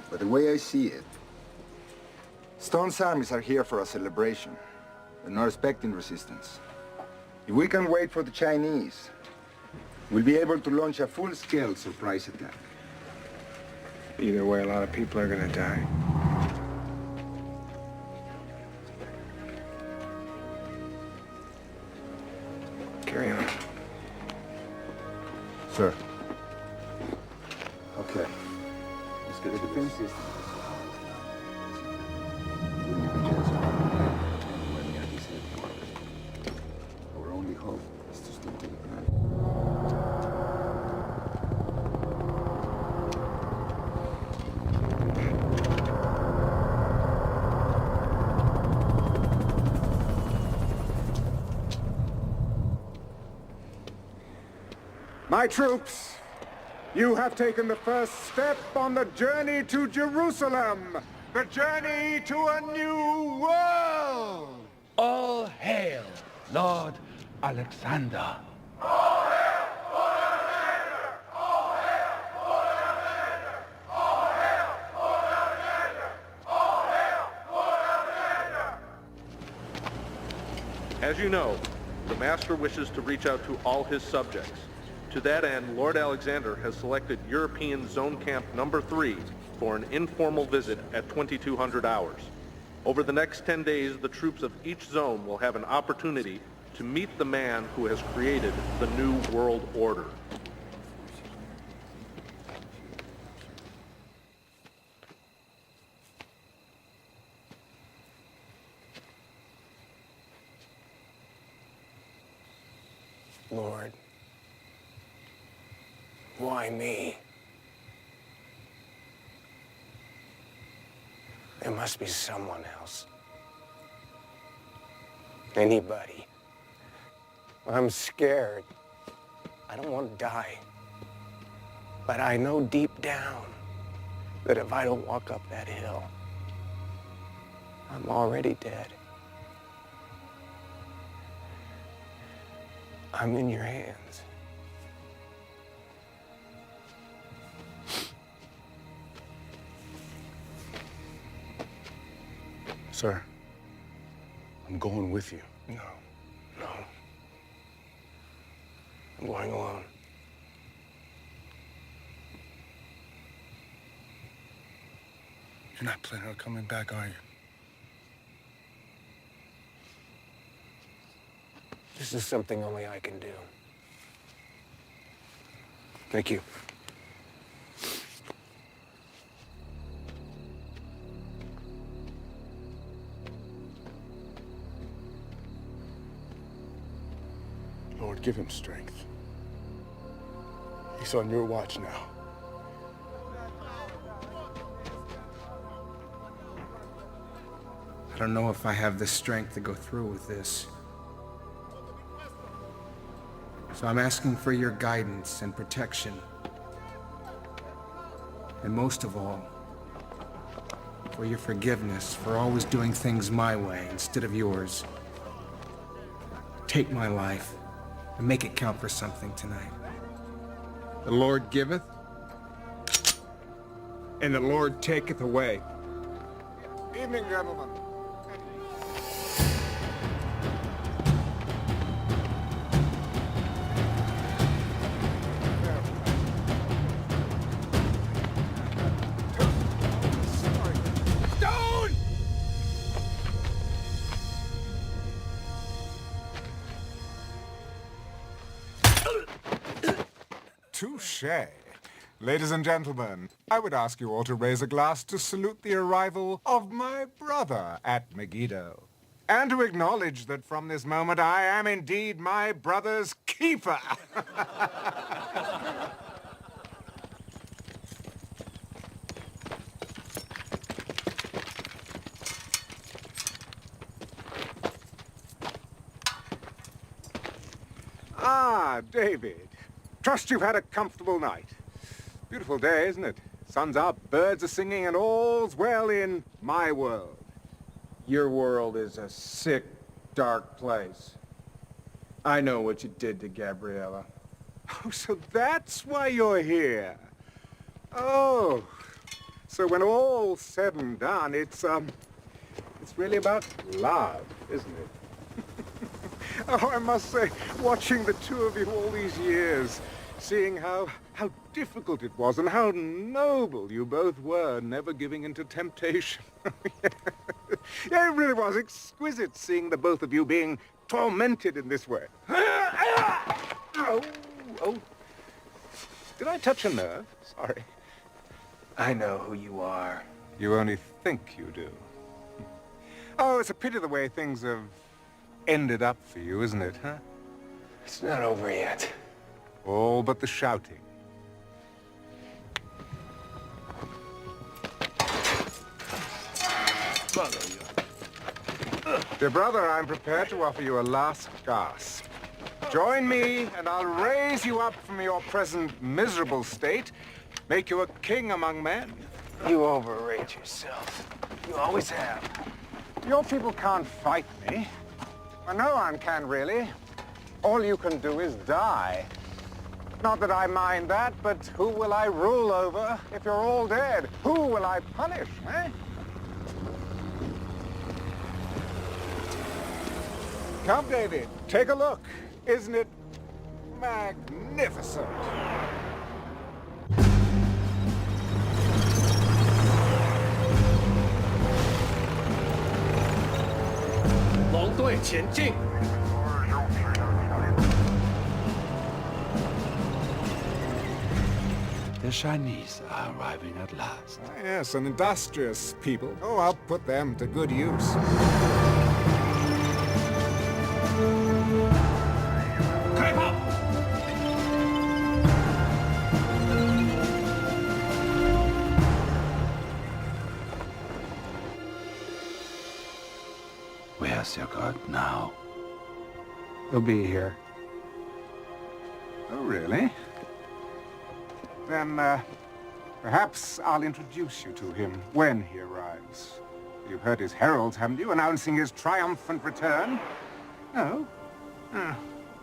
but the way I see it, Stone's armies are here for a celebration. They're not expecting resistance. If we can wait for the Chinese, we'll be able to launch a full-scale surprise attack. Either way, a lot of people are gonna die. Carry on. Sir. Okay. Let's get the defense system. Our only hope is to stick to the plan. My troops, you have taken the first step on the journey to Jerusalem, the journey to a new world! All hail, Lord Alexander. As you know, the Master wishes to reach out to all his subjects. To that end, Lord Alexander has selected European Zone Camp Number 3 for an informal visit at 2200 hours. Over the next 10 days, the troops of each zone will have an opportunity to meet the man who has created the New World Order. Lord, why me? There must be someone else. Anybody. I'm scared. I don't want to die. But I know deep down that if I don't walk up that hill, I'm already dead. I'm in your hands. Sir, I'm going with you. No. I'm going alone. You're not planning on coming back, are you? This is something only I can do. Thank you. Lord, give him strength. He's on your watch now. I don't know if I have the strength to go through with this. So I'm asking for your guidance and protection. And most of all, for your forgiveness for always doing things my way instead of yours. Take my life and make it count for something tonight. The Lord giveth, and the Lord taketh away. Evening, gentlemen. touché. Ladies and gentlemen, I would ask you all to raise a glass to salute the arrival of my brother at Megiddo, and to acknowledge that from this moment I am indeed my brother's keeper. Ah, David. Trust you've had a comfortable night. Beautiful day, isn't it? Sun's up, birds are singing, and all's well in my world. Your world is a sick, dark place. I know what you did to Gabriella. Oh, so that's why you're here. Oh, so when all's said and done, it's really about love, isn't it? Oh, I must say, watching the two of you all these years, seeing how difficult it was and how noble you both were, never giving in to temptation. Yeah, it really was exquisite seeing the both of you being tormented in this way. Oh. Did I touch a nerve? Sorry. I know who you are. You only think you do. Oh, it's a pity the way things have ended up for you, isn't it, huh? It's not over yet. All but the shouting. Dear brother, I'm prepared to offer you a last gasp. Join me, and I'll raise you up from your present miserable state, make you a king among men. You overrate yourself. You always have. Your people can't fight me. Well, no one can, really. All you can do is die. Not that I mind that, but who will I rule over if you're all dead? Who will I punish, eh? Come, David, take a look. Isn't it magnificent? The Chinese are arriving at last. Ah, yes, an industrious people. Oh, I'll put them to good use. Where's your god now? He'll be here. Oh, really? Then, perhaps I'll introduce you to him when he arrives. You've heard his heralds, haven't you, announcing his triumphant return? No?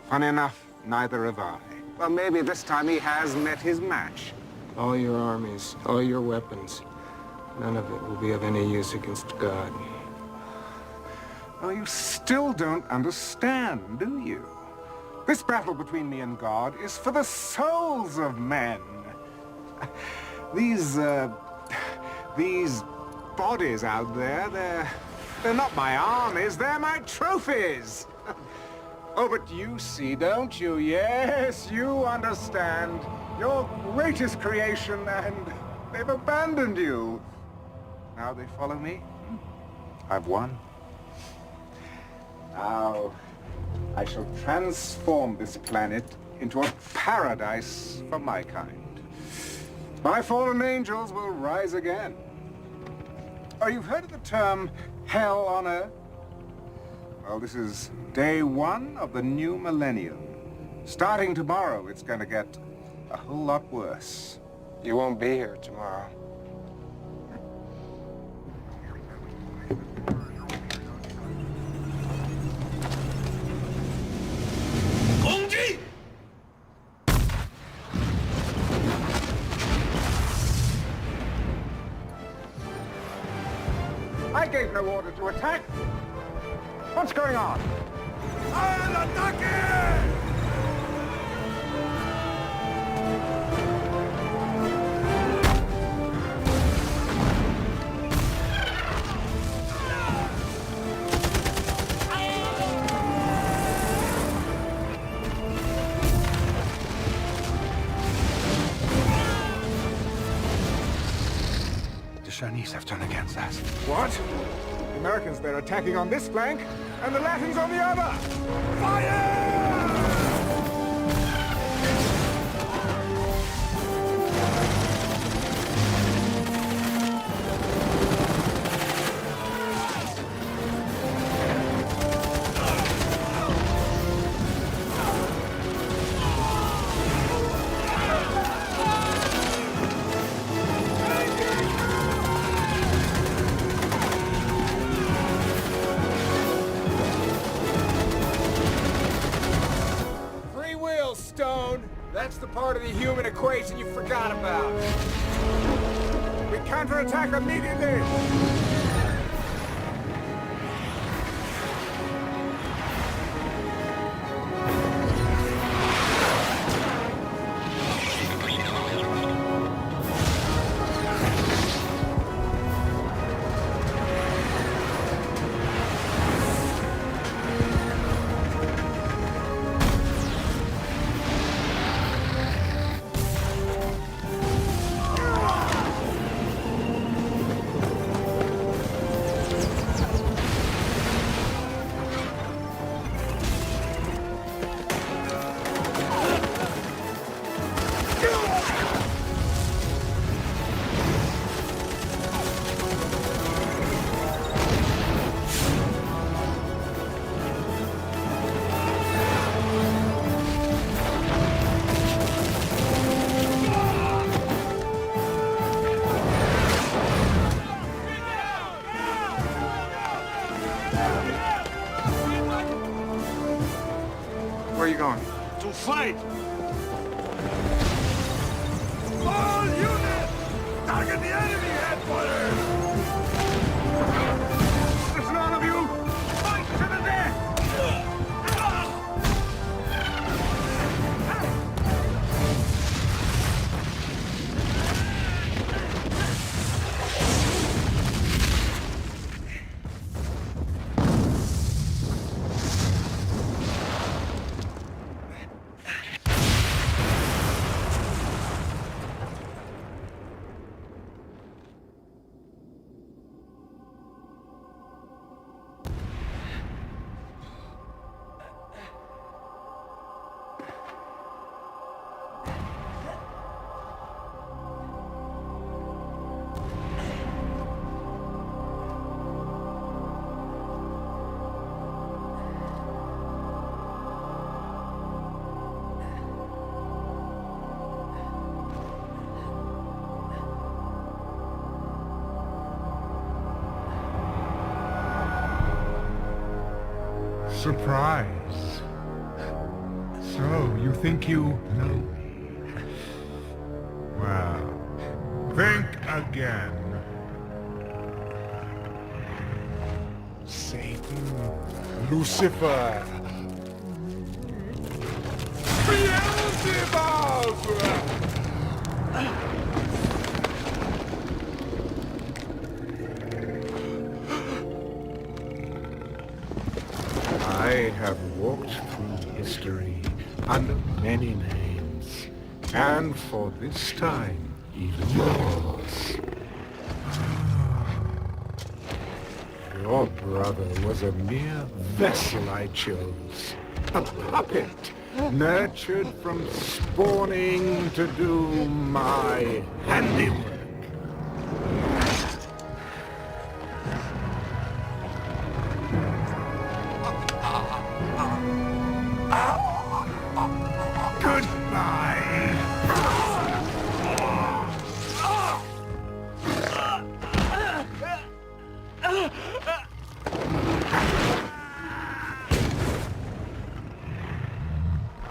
Funny enough, neither have I. Well, maybe this time he has met his match. All your armies, all your weapons, none of it will be of any use against God. Oh, you still don't understand, do you? This battle between me and God is for the souls of men. These bodies out there, they're not my armies, they're my trophies. Oh, but you see, don't you? Yes, you understand. Your greatest creation, and they've abandoned you. Now they follow me. I've won. Now, I shall transform this planet into a paradise for my kind. My fallen angels will rise again. Oh, you've heard of the term hell on earth? Well, this is day one of the new millennium. Starting tomorrow, it's going to get a whole lot worse. You won't be here tomorrow. I gave no order to attack. What's going on? I'll attack it! Chinese have turned against us. What? The Americans, they're attacking on this flank, and the Latins on the other! Fire! That's the part of the human equation you forgot about. We counterattack immediately! Where are you going? To fight! All units! Target the enemy headquarters! Listen, all of you! Fight to the death! Surprise. So, you think you know me? Well, think again. Satan, Lucifer, Beelzebub! I have walked through history under many names, and for this time, even yours. Your brother was a mere vessel I chose, a puppet, nurtured from spawning to do my handiwork.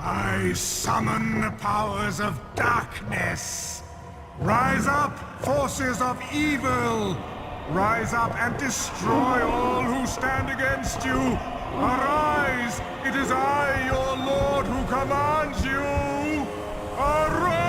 I summon the powers of darkness. Rise up, forces of evil! Rise up and destroy all who stand against you! Arise! It is I, your lord, who commands you! Arise!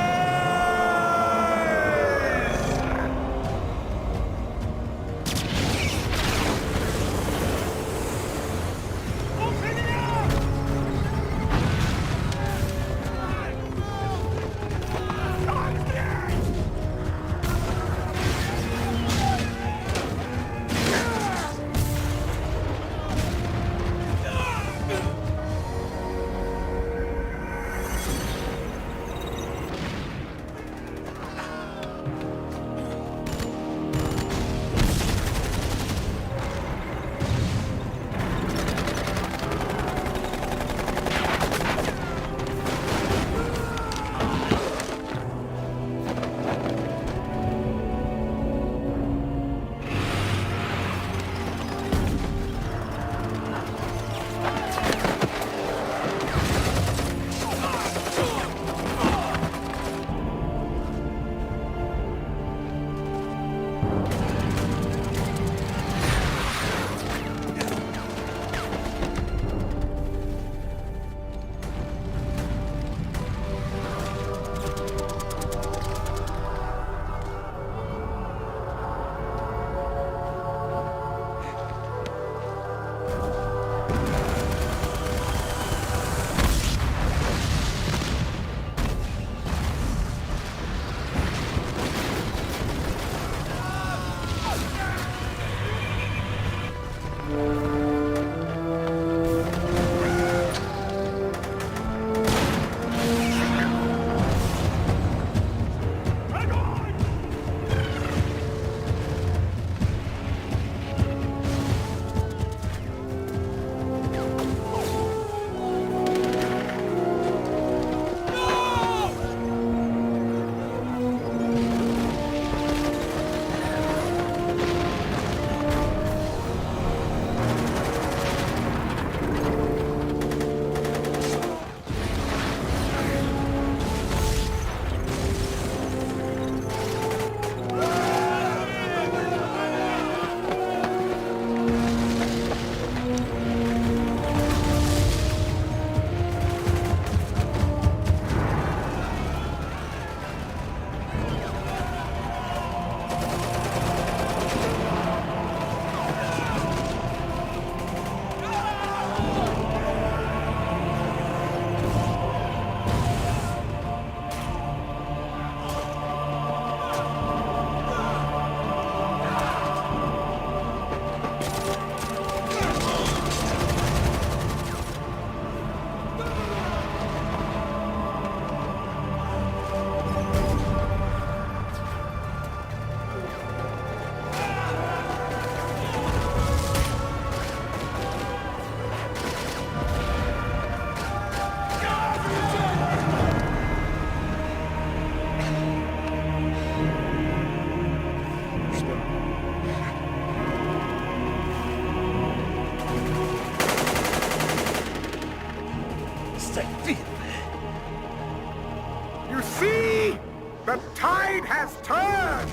The tide has turned!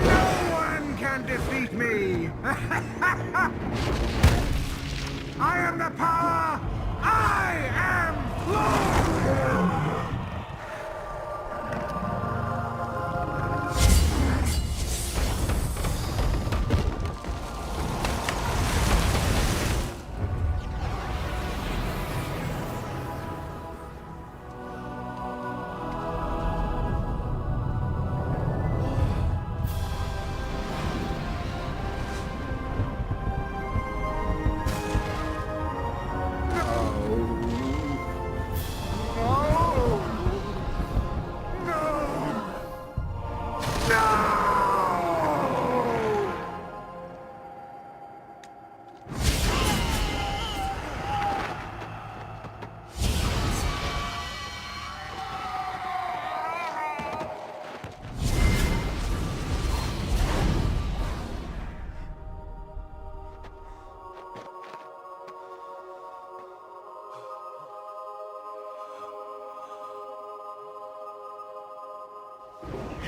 No one can defeat me! I am the power! I am Lord!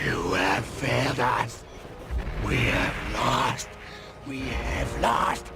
You have failed us. We have lost. We have lost.